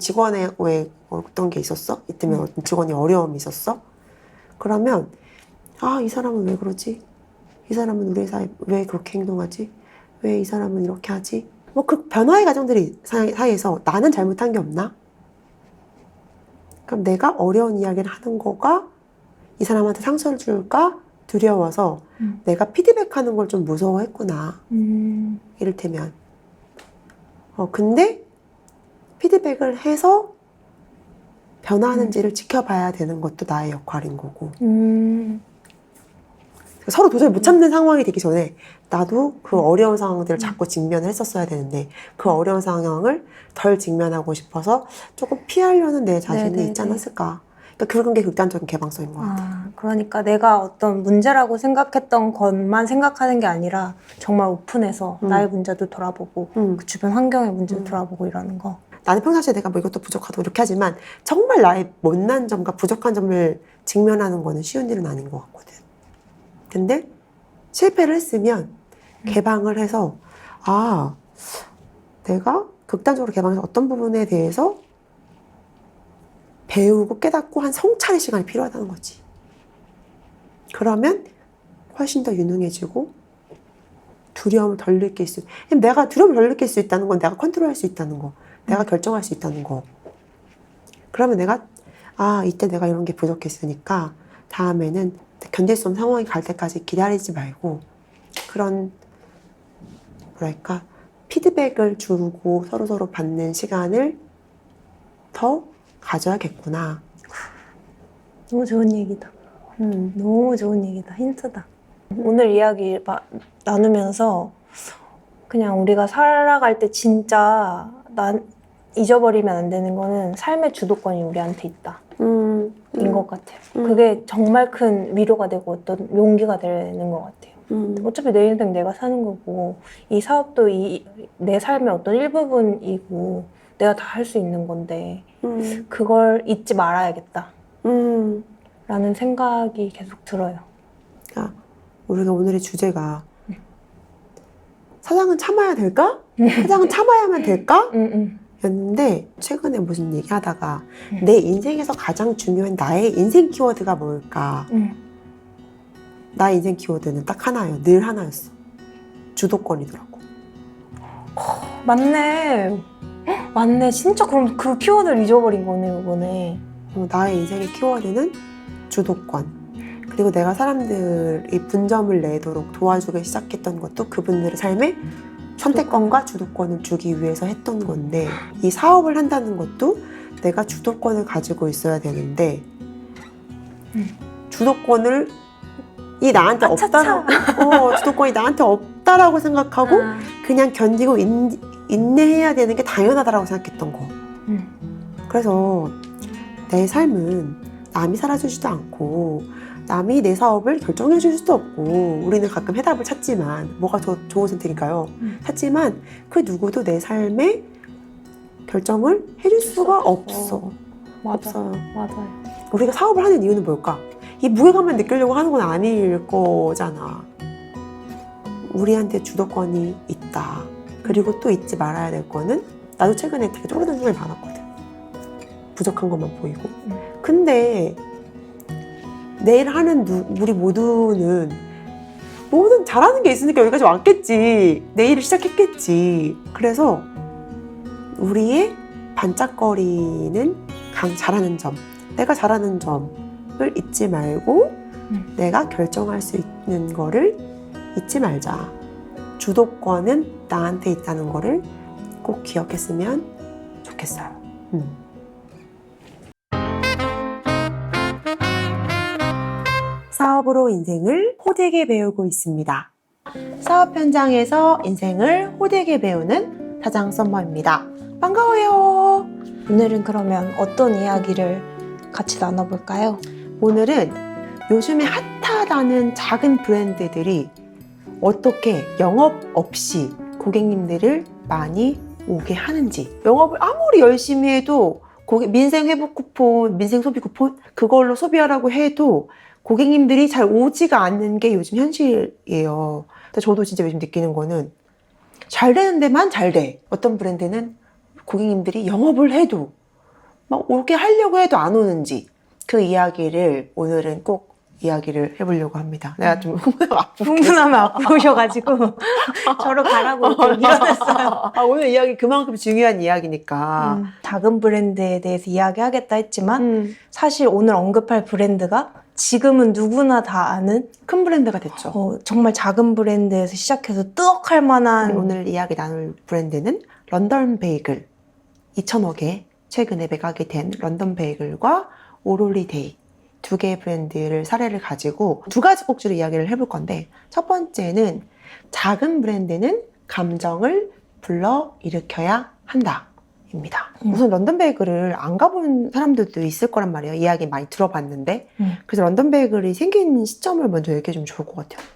직원의 왜 어떤 게 있었어? 이를테면 어떤 직원이 어려움이 있었어? 그러면 이 사람은 왜 그러지? 이 사람은 우리 회사에 왜 그렇게 행동하지? 왜 이 사람은 이렇게 하지? 뭐 그 변화의 과정들이 사이에서 나는 잘못한 게 없나? 그럼 내가 어려운 이야기를 하는 거가 이 사람한테 상처를 줄까 두려워서 내가 피드백하는 걸 좀 무서워했구나. 이를테면. 근데 피드백을 해서 변화하는지를 지켜봐야 되는 것도 나의 역할인 거고. 서로 도저히 못 참는 상황이 되기 전에 나도 그 어려운 상황들을 자꾸 직면을 했었어야 되는데 그 어려운 상황을 덜 직면하고 싶어서 조금 피하려는 내 자신이
네네네.
있지 않았을까. 그러니까 그런 게 극단적인 개방성인 것 같아요.
그러니까 내가 어떤 문제라고 생각했던 것만 생각하는 게 아니라 정말 오픈해서 나의 문제도 돌아보고 그 주변 환경의 문제도 돌아보고 이러는 거.
나는 평상시에 내가 뭐 이것도 부족하고 이렇게 하지만 정말 나의 못난 점과 부족한 점을 직면하는 거는 쉬운 일은 아닌 것 같거든. 근데 실패를 했으면 개방을 해서 내가 극단적으로 개방해서 어떤 부분에 대해서 배우고 깨닫고 한 성찰의 시간이 필요하다는 거지. 그러면 훨씬 더 유능해지고 두려움을 덜 느낄 수, 내가 두려움을 덜 느낄 수 있다는 건 내가 컨트롤할 수 있다는 거, 내가 결정할 수 있다는 거. 그러면 내가 이때 내가 이런 게 부족했으니까 다음에는 견딜 수 없는 상황이 갈 때까지 기다리지 말고 그런 뭐랄까 피드백을 주고 서로 받는 시간을 더 가져야겠구나.
너무 좋은 얘기다. 너무 좋은 얘기다. 힌트다. 오늘 이야기 나누면서 그냥 우리가 살아갈 때 진짜 잊어버리면 안 되는 거는 삶의 주도권이 우리한테 있다. 인 것 같아요. 그게 정말 큰 위로가 되고 어떤 용기가 되는 것 같아요. 어차피 내 인생 내가 사는 거고 이 사업도 내 삶의 어떤 일부분이고 내가 다 할 수 있는 건데 그걸 잊지 말아야겠다 라는 생각이 계속 들어요.
우리가 오늘의 주제가 사장은 참아야 될까? 사장은 참아야만 될까? 였는데 최근에 무슨 얘기 하다가 내 인생에서 가장 중요한 나의 인생 키워드가 뭘까? 나의 인생 키워드는 딱 하나예요. 늘 하나였어. 주도권이더라고.
맞네. 맞네. 진짜 그럼 그 키워드를 잊어버린 거네, 이번에.
나의 인생의 키워드는 주도권. 그리고 내가 사람들이 분점을 내도록 도와주기 시작했던 것도 그분들의 삶에 선택권과 주도권을 주기 위해서 했던 건데 이 사업을 한다는 것도 내가 주도권을 가지고 있어야 되는데 주도권을 나한테 없다라고 주도권이 나한테 없다라고 생각하고 그냥 견디고 인내해야 되는 게 당연하다라고 생각했던 거. 그래서 내 삶은 남이 살아주지도 않고 남이 내 사업을 결정해 줄 수도 없고 우리는 가끔 해답을 찾지만 뭐가 더 좋은 선택일까요? 찾지만 그 누구도 내 삶에 결정을 해줄 수가 없어. 없어요.
맞아요.
우리가 사업을 하는 이유는 뭘까? 이 무게감만 느끼려고 하는 건 아닐 거잖아. 우리한테 주도권이 있다. 그리고 또 잊지 말아야 될 거는 나도 최근에 되게 쪼그라든 생각이 많았거든. 부족한 것만 보이고. 근데 내일 하는 우리 모두는 잘하는 게 있으니까 여기까지 왔겠지. 내일을 시작했겠지. 그래서 우리의 반짝거리는 잘하는 점, 내가 잘하는 점을 잊지 말고 내가 결정할 수 있는 거를 잊지 말자. 주도권은 나한테 있다는 거를 꼭 기억했으면 좋겠어요. 사업으로 인생을 호되게 배우고 있습니다. 사업 현장에서 인생을 호되게 배우는 사장 썸머입니다. 반가워요.
오늘은 그러면 어떤 이야기를 같이 나눠볼까요?
오늘은 요즘에 핫하다는 작은 브랜드들이 어떻게 영업 없이 고객님들을 많이 오게 하는지, 영업을 아무리 열심히 해도 민생 회복 쿠폰, 민생 소비 쿠폰 그걸로 소비하라고 해도 고객님들이 잘 오지가 않는 게 요즘 현실이에요. 저도 진짜 요즘 느끼는 거는 잘 되는 데만 잘 돼. 어떤 브랜드는 고객님들이 영업을 해도 막 오게 하려고 해도 안 오는지 그 이야기를 오늘은 꼭 이야기를 해보려고 합니다. 내가 좀
흥분하면 아프셔가지고 저를 가라고 이렇게 밀어냈어요.
오늘 이야기 그만큼 중요한 이야기니까.
작은 브랜드에 대해서 이야기하겠다 했지만 사실 오늘 언급할 브랜드가 지금은 누구나 다 아는
큰 브랜드가 됐죠.
정말 작은 브랜드에서 시작해서 뜨억할 만한
오늘 이야기 나눌 브랜드는 런던 베이글. 2,000억에 최근에 매각이 된 런던 베이글과 오롤리 데이 두 개의 브랜드를 사례를 가지고 두 가지 꼭지로 이야기를 해볼 건데, 첫 번째는 작은 브랜드는 감정을 불러일으켜야 한다 입니다. 우선 런던 베이글을 안 가본 사람들도 있을 거란 말이에요. 이야기 많이 들어봤는데. 그래서 런던 베이글이 생긴 시점을 먼저 얘기해 주면 좋을 것 같아요.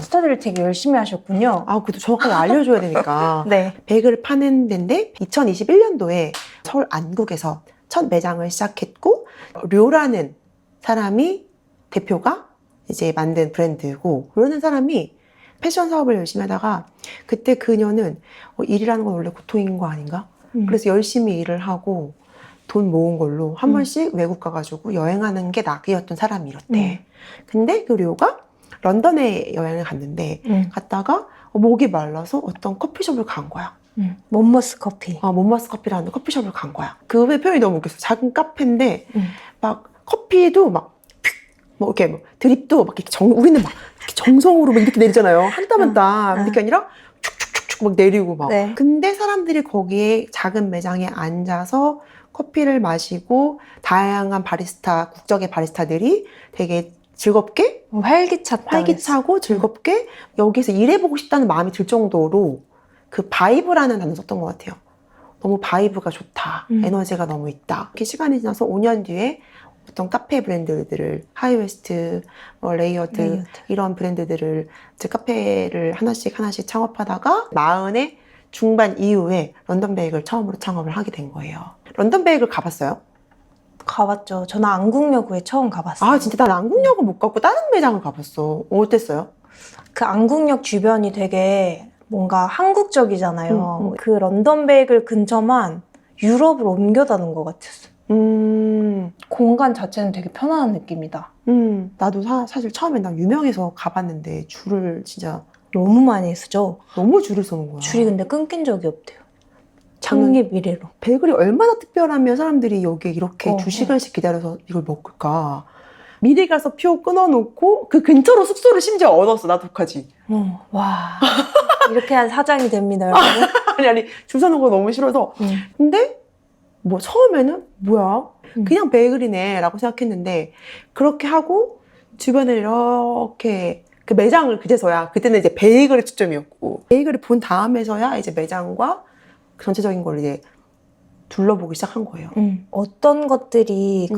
스터디를 되게 열심히 하셨군요.
그래도 정확하게 알려줘야 되니까.
네.
베이글을 파는 데인데 2021년도에 서울 안국에서 첫 매장을 시작했고, 료라는 사람이 대표가 이제 만든 브랜드고, 료라는 사람이 패션 사업을 열심히 하다가 그때 그녀는 일이라는 건 원래 고통인 거 아닌가? 그래서 열심히 일을 하고 돈 모은 걸로 한 번씩 외국 가가지고 여행하는 게 낙이었던 사람이었대. 근데 그 료가 런던에 여행을 갔는데 갔다가 목이 말라서 어떤 커피숍을 간 거야.
몬머스 커피.
몬머스 커피라는 커피숍을 간 거야. 그 표현이 너무 웃겼어. 작은 카페인데 막 커피도 막 이렇게 드립도 막 이렇게 우리는 막 이렇게 정성으로 막 이렇게 내리잖아요. 한 땀 한 땀. 그게 아니라 축축축축 막 내리고 막.
네.
근데 사람들이 거기에 작은 매장에 앉아서 커피를 마시고 다양한 바리스타, 국적의 바리스타들이 되게 즐겁게 활기차고 즐겁게 여기서 일해보고 싶다는 마음이 들 정도로 그 바이브라는 단어 썼던 것 같아요. 너무 바이브가 좋다. 에너지가 너무 있다. 이렇게 시간이 지나서 5년 뒤에 어떤 카페 브랜드들을 하이웨스트, 레이어드 이런 브랜드들을 이제 카페를 하나씩 창업하다가 40의 중반 이후에 런던 베이글 처음으로 창업을 하게 된 거예요. 런던 베이글 가봤어요?
가봤죠. 저는 안국역에 처음 가봤어요.
진짜 난 안국역은 못 가고 다른 매장을 가봤어. 어땠어요?
그 안국역 주변이 되게 뭔가 한국적이잖아요. 그 런던 베이글 근처만 유럽으로 옮겨다는 것 같았어요. 공간 자체는 되게 편안한 느낌이다.
나도 사실 처음에 난 유명해서 가봤는데 줄을 진짜
너무 많이 쓰죠.
너무 줄을 서는 거야.
줄이 근데 끊긴 적이 없대요. 창립 이래로.
베이글이 얼마나 특별하면 사람들이 여기에 이렇게 2시간씩 기다려서 이걸 먹을까. 미리 가서 표 끊어놓고 그 근처로 숙소를 심지어 얻었어. 나도 독하지.
와, 이렇게 한 사장이 됩니다, 여러분.
아니 줄 서는 거 너무 싫어서. 근데 뭐 처음에는 뭐야 그냥 베이글이네 라고 생각했는데, 그렇게 하고 주변에 이렇게 그 매장을 그제서야, 그때는 이제 베이글의 초점이었고, 베이글을 본 다음에서야 이제 매장과 그 전체적인 걸 이제 둘러보기 시작한 거예요.
어떤 것들이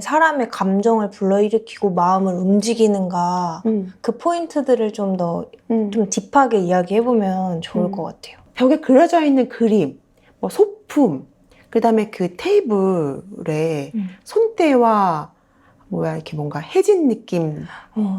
사람의 감정을 불러일으키고 마음을 움직이는가, 그 포인트들을 좀 더 좀 딥하게 이야기해보면 좋을 것 같아요.
벽에 그려져 있는 그림, 뭐 소품, 그 다음에 그 테이블에 손때와 이렇게 뭔가 해진 느낌.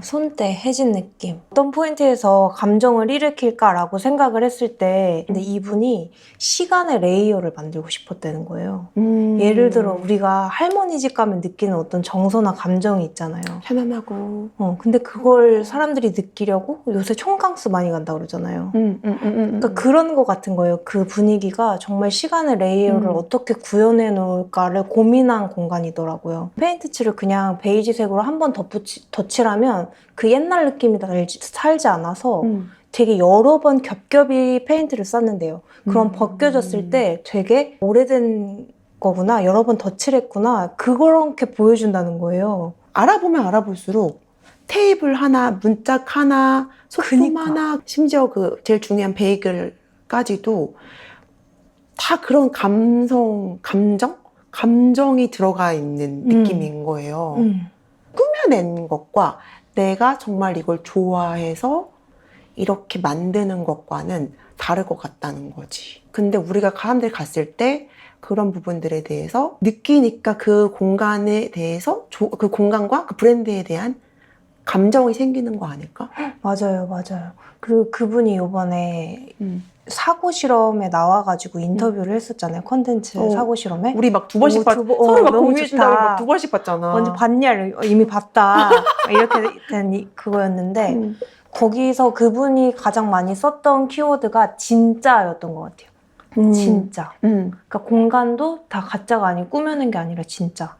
손때, 해진 느낌. 어떤 포인트에서 감정을 일으킬까라고 생각을 했을 때, 근데 이분이 시간의 레이어를 만들고 싶었다는 거예요. 예를 들어 우리가 할머니 집 가면 느끼는 어떤 정서나 감정이 있잖아요.
편안하고.
근데 그걸 사람들이 느끼려고 요새 총각수 많이 간다 그러잖아요. 그러니까 그런 거 같은 거예요. 그 분위기가 정말 시간의 레이어를 어떻게 구현해 놓을까를 고민한 공간이더라고요. 페인트 칠을 그냥 베이지색으로 한 번 덧칠하면 그 옛날 느낌이 살지 않아서 되게 여러 번 겹겹이 페인트를 썼는데요. 그럼 벗겨졌을 때 되게 오래된 거구나, 여러 번 덧칠했구나, 그렇게 보여준다는 거예요.
알아보면 알아볼수록 테이블 하나, 문짝 하나, 소품 하나, 심지어 그 제일 중요한 베이글까지도 다 그런 감정이 들어가 있는 느낌인 거예요. 꾸며낸 것과 내가 정말 이걸 좋아해서 이렇게 만드는 것과는 다를 것 같다는 거지. 근데 우리가 사람들이 갔을 때 그런 부분들에 대해서 느끼니까 그 공간에 대해서 그 공간과 그 브랜드에 대한 감정이 생기는 거 아닐까?
맞아요. 그리고 그분이 이번에 사고 실험에 나와가지고 인터뷰를 했었잖아요. 컨텐츠 사고 실험에.
우리 막 2번씩 서로 막 공유해준다고 막 2번씩 봤잖아.
먼저 봤냐? 이미 봤다. 이렇게 된 그거였는데 거기서 그분이 가장 많이 썼던 키워드가 진짜였던 것 같아요. 진짜. 그러니까 공간도 다 가짜가 아니고 꾸며낸 게 아니라 진짜.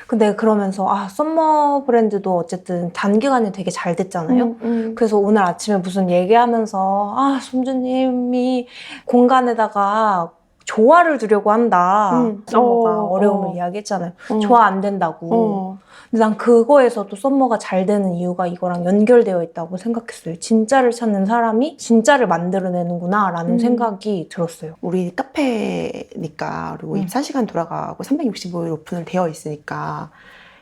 근데 그러면서 썸머 브랜드도 어쨌든 단기간에 되게 잘 됐잖아요. 그래서 오늘 아침에 무슨 얘기하면서 손주님이 공간에다가 조화를 두려고 한다. 썸머가 어려움을 이야기했잖아요. 조화 안 된다고. 근데 난 그거에서도 썸머가 잘 되는 이유가 이거랑 연결되어 있다고 생각했어요. 진짜를 찾는 사람이 진짜를 만들어내는구나 라는 생각이 들었어요.
우리 카페니까 그리고 24시간 돌아가고 365일 오픈을 되어 있으니까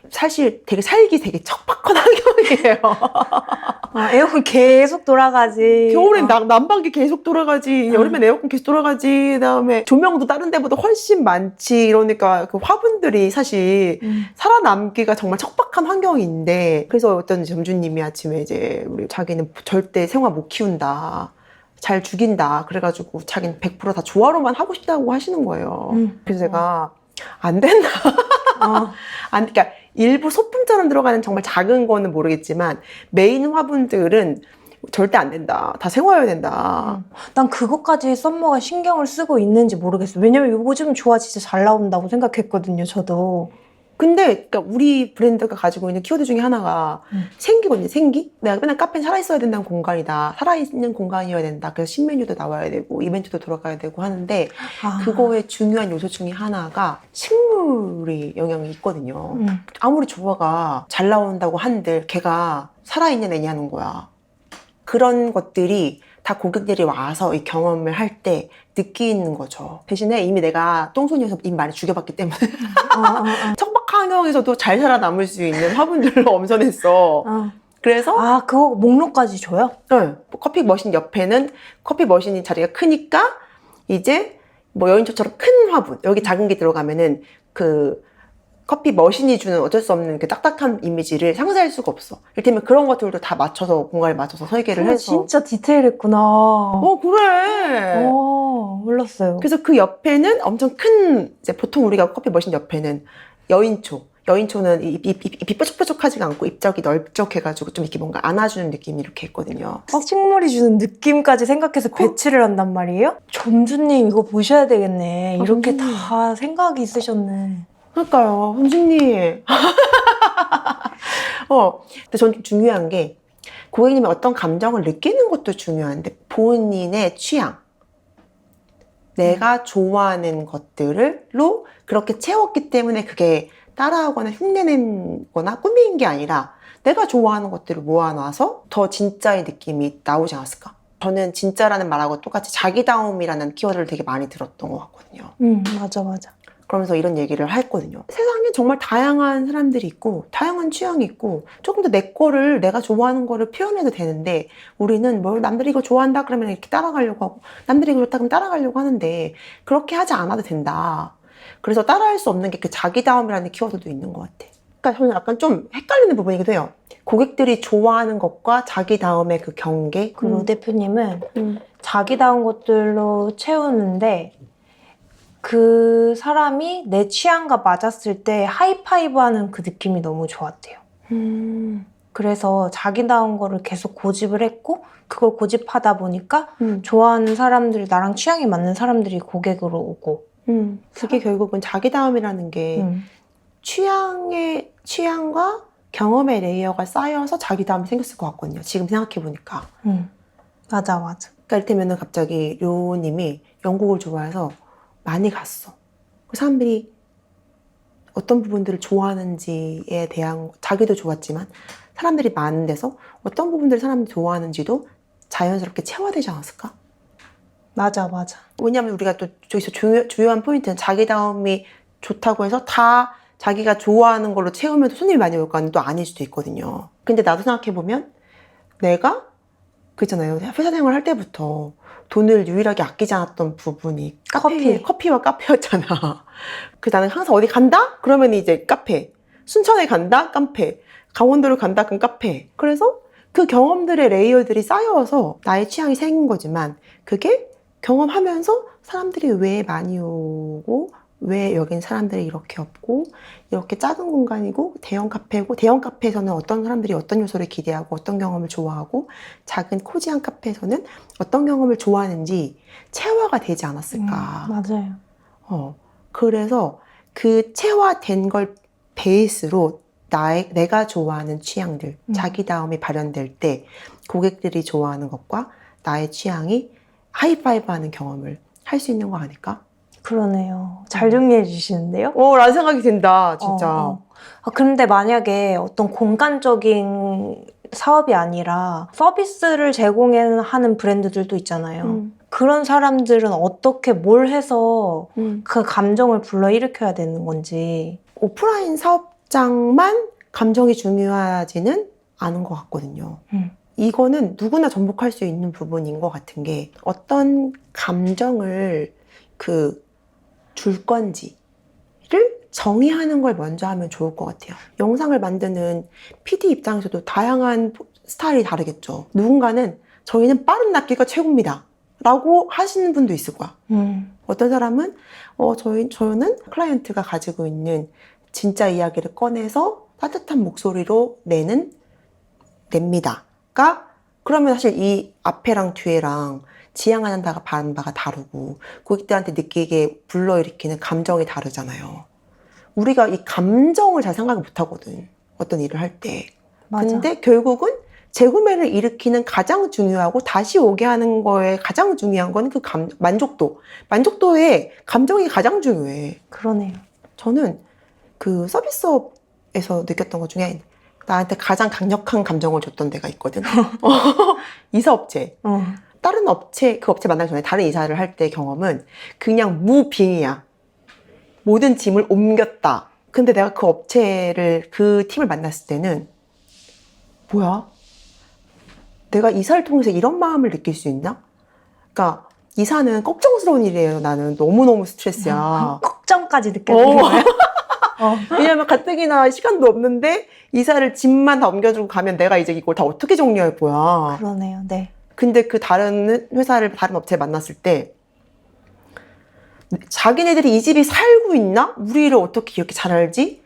사실 살기 되게 척박한 환경이에요.
에어컨 계속 돌아가지.
겨울엔 난방기 계속 돌아가지. 여름엔 에어컨 계속 돌아가지. 그다음에 조명도 다른 데보다 훨씬 많지. 이러니까 그 화분들이 사실 살아남기가 정말 척박한 환경인데, 그래서 어떤 점주님이 아침에 이제 우리 자기는 절대 생화 못 키운다. 잘 죽인다. 그래가지고 자기는 100% 다 조화로만 하고 싶다고 하시는 거예요. 그래서 제가 안 된다. 그러니까 일부 소품처럼 들어가는 정말 작은 거는 모르겠지만 메인 화분들은 절대 안 된다. 다 생화해야 된다.
난 그것까지 썸머가 신경을 쓰고 있는지 모르겠어요. 왜냐면 요즘 조화 진짜 잘 나온다고 생각했거든요, 저도.
근데 그러니까 우리 브랜드가 가지고 있는 키워드 중에 하나가 생기거든요. 생기? 내가 맨날 카페는 살아있어야 된다는 공간이다. 살아있는 공간이어야 된다. 그래서 신메뉴도 나와야 되고 이벤트도 돌아가야 되고 하는데 그거의 중요한 요소 중에 하나가 식물이 영향이 있거든요. 아무리 조화가 잘 나온다고 한들 걔가 살아있는 애냐는 거야. 그런 것들이 다 고객들이 와서 이 경험을 할 때 느끼는 거죠. 대신에 이미 내가 똥손이어서 이미 많이 죽여봤기 때문에 척박한 환경에서도 잘 살아남을 수 있는 화분들로 엄선했어. 그래서
그거 목록까지 줘요?
네. 커피 머신 옆에는 커피 머신이 자리가 크니까 이제 뭐 여인초처럼 큰 화분, 여기 작은 게 들어가면은 그 커피 머신이 주는 어쩔 수 없는 그 딱딱한 이미지를 상쇄할 수가 없어. 이를테면 그런 것들도 다 맞춰서 공간에 맞춰서 설계를 해서.
진짜 디테일했구나.
그래.
몰랐어요.
그래서 그 옆에는 엄청 큰, 이제 보통 우리가 커피 머신 옆에는 여인초. 여인초는 잎이 뾰족뾰족하지가 않고 잎적이 넓적해가지고 좀 이렇게 뭔가 안아주는 느낌이 이렇게 있거든요.
식물이 주는 느낌까지 생각해서 배치를 한단 말이에요? 점주님 이거 보셔야 되겠네. 이렇게 다 생각이 있으셨네.
그러니까요, 선생님. 근데 전 좀 중요한 게 고객님이 어떤 감정을 느끼는 것도 중요한데 본인의 취향, 내가 좋아하는 것들로 그렇게 채웠기 때문에 그게 따라하거나 흉내낸 거나 꾸민 게 아니라 내가 좋아하는 것들을 모아놔서 더 진짜의 느낌이 나오지 않았을까? 저는 진짜라는 말하고 똑같이 자기다움이라는 키워드를 되게 많이 들었던 것 같거든요.
맞아.
그러면서 이런 얘기를 했거든요. 세상에 정말 다양한 사람들이 있고 다양한 취향이 있고 조금 더 내 거를, 내가 좋아하는 거를 표현해도 되는데 우리는 뭘 남들이 이거 좋아한다 그러면 이렇게 따라가려고 하고 남들이 이거 좋다 그러면 따라가려고 하는데 그렇게 하지 않아도 된다. 그래서 따라할 수 없는 게 그 자기다움이라는 키워드도 있는 것 같아. 그러니까 저는 약간 좀 헷갈리는 부분이기도 해요. 고객들이 좋아하는 것과 자기다움의 그 경계.
그리고 대표님은 자기다운 것들로 채우는데 그 사람이 내 취향과 맞았을 때 하이파이브하는 그 느낌이 너무 좋았대요. 그래서 자기다운 거를 계속 고집을 했고 그걸 고집하다 보니까 좋아하는 사람들, 나랑 취향이 맞는 사람들이 고객으로 오고
그게 결국은 자기다움이라는 게 취향과 경험의 레이어가 쌓여서 자기다움이 생겼을 것 같거든요. 지금 생각해보니까.
맞아.
그러니까 이를테면 갑자기 료님이 영국을 좋아해서 많이 갔어. 그 사람들이 어떤 부분들을 좋아하는지에 대한, 자기도 좋았지만 사람들이 많은 데서 어떤 부분들을 사람들이 좋아하는지도 자연스럽게 체화되지 않았을까?
맞아.
왜냐하면 우리가 또 저기서 주요한 포인트는 자기다움이 좋다고 해서 다 자기가 좋아하는 걸로 채우면 손님이 많이 올 거 아니면 또 아닐 수도 있거든요. 근데 나도 생각해보면 내가 그렇잖아요. 회사 생활 할 때부터 돈을 유일하게 아끼지 않았던 부분이 커피와 카페였잖아. 그래서 나는 항상 어디 간다? 그러면 이제 카페. 순천에 간다? 카페. 강원도를 간다? 그럼 카페. 그래서 그 경험들의 레이어들이 쌓여서 나의 취향이 생긴 거지만 그게 경험하면서 사람들이 왜 많이 오고 왜 여긴 사람들이 이렇게 없고 이렇게 작은 공간이고 대형 카페고 대형 카페에서는 어떤 사람들이 어떤 요소를 기대하고 어떤 경험을 좋아하고 작은 코지한 카페에서는 어떤 경험을 좋아하는지 체화가 되지 않았을까.
맞아요.
그래서 그 체화된 걸 베이스로 내가 좋아하는 취향들, 자기다움이 발현될 때 고객들이 좋아하는 것과 나의 취향이 하이파이브하는 경험을 할 수 있는 거 아닐까?
그러네요. 잘 정리해 주시는데요?
라는 생각이 든다, 진짜.
근데 만약에 어떤 공간적인 사업이 아니라 서비스를 제공하는 브랜드들도 있잖아요. 그런 사람들은 어떻게 뭘 해서 그 감정을 불러일으켜야 되는 건지.
오프라인 사업장만 감정이 중요하지는 않은 것 같거든요. 이거는 누구나 전복할 수 있는 부분인 것 같은 게 어떤 감정을 줄 건지를 정의하는 걸 먼저 하면 좋을 것 같아요. 영상을 만드는 PD 입장에서도 다양한 스타일이 다르겠죠. 누군가는 저희는 빠른 낚기가 최고입니다 라고 하시는 분도 있을 거야. 어떤 사람은 저는 클라이언트가 가지고 있는 진짜 이야기를 꺼내서 따뜻한 목소리로 냅니다. 그러면 사실 이 앞에랑 뒤에랑 지향하는 바는 바가 다르고 고객들한테 느끼게 불러일으키는 감정이 다르잖아요. 우리가 이 감정을 잘 생각을 못 하거든. 어떤 일을 할 때. 근데 결국은 재구매를 일으키는 가장 중요하고 다시 오게 하는 거에 가장 중요한 건 그 만족도. 만족도의 감정이 가장 중요해.
그러네요.
저는 그 서비스업에서 느꼈던 것 중에 나한테 가장 강력한 감정을 줬던 데가 있거든. 이사업체. 다른 업체, 그 업체 만나기 전에 다른 이사를 할 때 경험은 그냥 무빙이야. 모든 짐을 옮겼다. 근데 내가 그 팀을 만났을 때는 뭐야? 내가 이사를 통해서 이런 마음을 느낄 수 있나? 그러니까 이사는 걱정스러운 일이에요. 나는 너무너무 스트레스야.
걱정까지 느껴지는 거예요?
왜냐면 가뜩이나 시간도 없는데 이사를 짐만 다 옮겨주고 가면 내가 이제 이걸 다 어떻게 정리할 거야.
그러네요. 네.
근데 그 다른 업체를 만났을 때 자기네들이 이 집이 살고 있나? 우리를 어떻게 이렇게 잘 알지?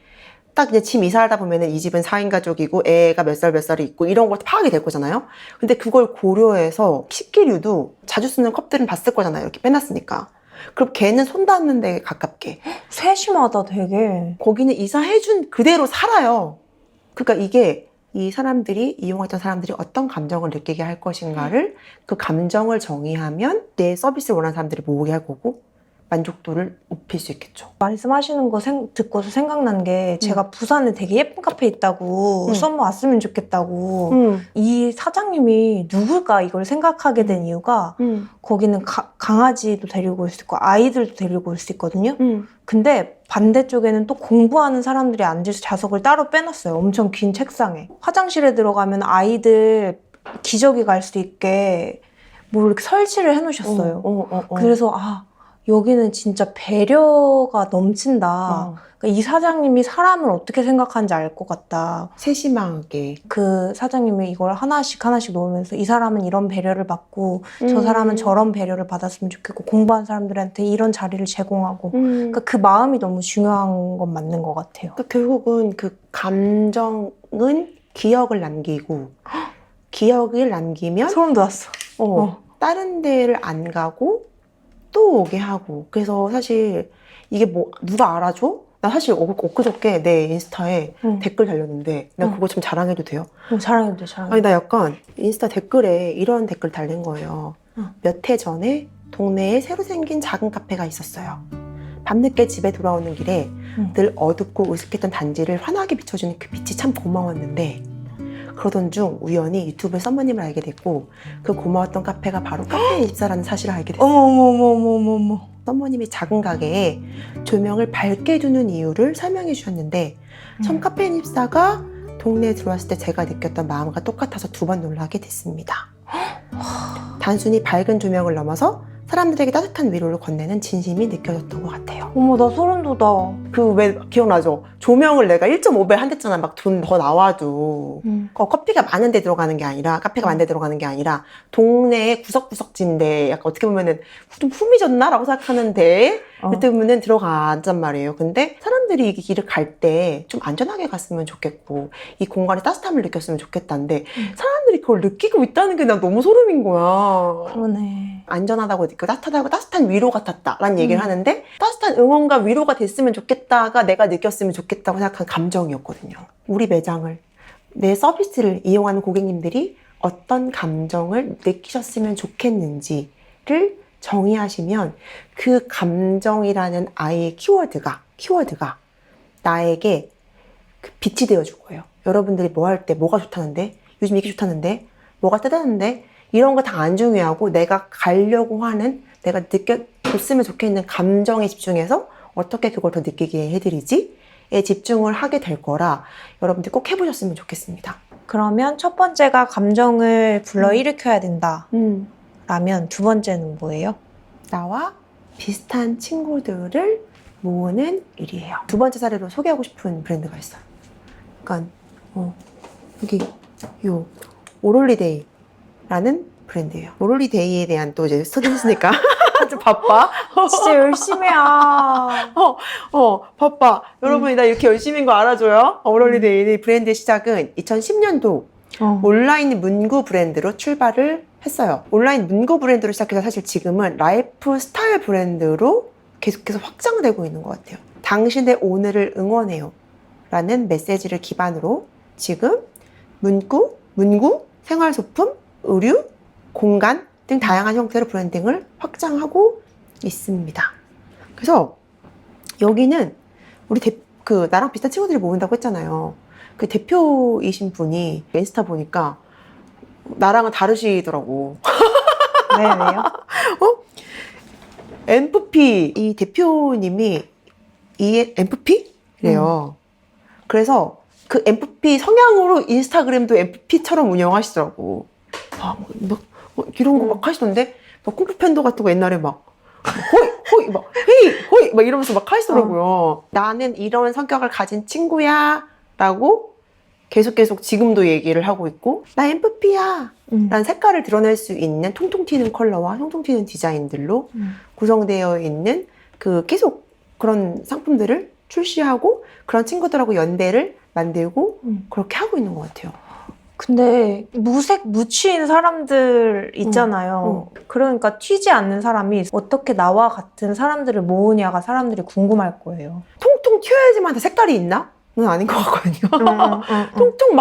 딱 이제 짐 이사하다 보면은 이 집은 4인 가족이고 애가 몇 살이 있고 이런 걸 파악이 될 거잖아요. 근데 그걸 고려해서 식기류도 자주 쓰는 컵들은 다 쓸 거잖아요. 이렇게 빼놨으니까. 그럼 걔는 손 닿는 데 가깝게.
세심하다 되게.
거기는 이사해준 그대로 살아요. 그러니까 이게 이용했던 사람들이 어떤 감정을 느끼게 할 것인가를 그 감정을 정의하면 내 서비스를 원하는 사람들이 모으게 할 거고 만족도를 높일 수 있겠죠.
말씀하시는 거 듣고서 생각난 게 제가 부산에 되게 예쁜 카페 있다고 썸머 왔으면 좋겠다고 이 사장님이 누굴까 이걸 생각하게 된 이유가 거기는 강아지도 데리고 올 수 있고 아이들도 데리고 올 수 있거든요. 근데 반대쪽에는 또 공부하는 사람들이 앉을 좌석을 따로 빼놨어요. 엄청 긴 책상에. 화장실에 들어가면 아이들 기저귀 갈 수 있게 뭘 이렇게 설치를 해놓으셨어요. 그래서 여기는 진짜 배려가 넘친다. 그러니까 이 사장님이 사람을 어떻게 생각하는지 알 것 같다.
세심하게.
그 사장님이 이걸 하나씩 놓으면서 이 사람은 이런 배려를 받고 저 사람은 저런 배려를 받았으면 좋겠고 공부한 사람들한테 이런 자리를 제공하고 그러니까 그 마음이 너무 중요한 건 맞는 것 같아요.
그러니까 결국은 그 감정은 기억을 남기고 기억을 남기면
소름 돋았어.
다른 데를 안 가고 또 오게 하고. 그래서 사실 이게 누가 알아줘? 나 사실 엊그저께 내 인스타에 댓글 달렸는데 나 그거 좀 자랑해도 돼요?
자랑해도 돼.
아니 나 약간 인스타 댓글에 이런 댓글 달린 거예요. 몇 해 전에 동네에 새로 생긴 작은 카페가 있었어요. 밤늦게 집에 돌아오는 길에 늘 어둡고 으슥했던 단지를 환하게 비춰주는 그 빛이 참 고마웠는데 그러던 중 우연히 유튜브에 썸머님을 알게 됐고 그 고마웠던 카페가 바로 카페24라는 사실을 알게 됐어요.
어머.
썸머님이 작은 가게에 조명을 밝게 두는 이유를 설명해 주셨는데 처음 카페24가 동네에 들어왔을 때 제가 느꼈던 마음과 똑같아서 2번 놀라게 됐습니다. 단순히 밝은 조명을 넘어서 사람들에게 따뜻한 위로를 건네는 진심이 느껴졌던 것 같아요.
어머 나 소름 돋아.
그 왜 기억나죠? 조명을 내가 1.5배 한댔잖아. 막 돈 더 나와도. 커피가 많은 데 들어가는 게 아니라, 카페가 많은 데 들어가는 게 아니라, 동네의 구석구석진데, 약간 어떻게 보면은 좀 흠이졌나? 라고 생각하는데, 그때 보면은 들어가잔 말이에요. 근데 사람들이 이 길을 갈 때 좀 안전하게 갔으면 좋겠고, 이 공간에 따뜻함을 느꼈으면 좋겠다는데, 사람들이 그걸 느끼고 있다는 게 난 너무 소름인 거야.
그러네.
안전하다고 느끼고 따뜻하다고 따뜻한 위로 같았다라는 얘기를 하는데 따뜻한 응원과 위로가 됐으면 좋겠다가 내가 느꼈으면 좋겠다고 생각한 감정이었거든요. 우리 매장을 내 서비스를 이용하는 고객님들이 어떤 감정을 느끼셨으면 좋겠는지를 정의하시면 그 감정이라는 아이의 키워드가 나에게 그 빛이 되어줄 거예요. 여러분들이 뭐 할 때 뭐가 좋다는데 요즘 이게 좋다는데 뭐가 뜨다는데 이런 거 다 안 중요하고 내가 가려고 하는 내가 느껴줬으면 좋겠는 감정에 집중해서 어떻게 그걸 더 느끼게 해드리지에 집중을 하게 될 거라 여러분들 꼭 해보셨으면 좋겠습니다.
그러면 첫 번째가 감정을 불러일으켜야 된다. 라면 두 번째는 뭐예요?
나와 비슷한 친구들을 모으는 일이에요. 두 번째 사례로 소개하고 싶은 브랜드가 있어요. 그러니까 여기 요 오롤리데이라는 브랜드예요. 오롤리데이에 대한 또 이제 스터디했으니까 좀 바빠.
진짜 열심히 해.
바빠. 여러분이 나 이렇게 열심히인 거 알아줘요. 오롤리데이 브랜드의 시작은 2010년도 온라인 문구 브랜드로 출발을 했어요. 온라인 문구 브랜드로 시작해서 사실 지금은 라이프 스타일 브랜드로 계속해서 확장되고 있는 것 같아요. 당신의 오늘을 응원해요 라는 메시지를 기반으로 지금 문구, 생활소품, 의류, 공간 등 다양한 형태로 브랜딩을 확장하고 있습니다. 그래서 여기는 우리 나랑 비슷한 친구들이 모인다고 했잖아요. 그 대표이신 분이 인스타 보니까 나랑은 다르시더라고.
네, 왜요?
MFP 이 대표님이 MFP래요. 그래서 그 MFP 성향으로 인스타그램도 MFP처럼 운영하시더라고. 이런 거 막 하시던데 막 쿵푸 팬더 같은 거 옛날에 막 호이 막 헤이 막 이러면서 막 하시더라고요. 나는 이런 성격을 가진 친구야 라고 계속 지금도 얘기를 하고 있고 나 MFP야 라는 색깔을 드러낼 수 있는 통통 튀는 컬러와 통통 튀는 디자인들로 구성되어 있는 계속 그런 상품들을 출시하고 그런 친구들하고 연대를 만들고 그렇게 하고 있는 것 같아요.
근데 무치인 사람들 있잖아요. 그러니까 튀지 않는 사람이 어떻게 나와 같은 사람들을 모으냐가 사람들이 궁금할 거예요.
통통 튀어야지만 다 색깔이 있나? 는 아닌 것 같거든요. 통통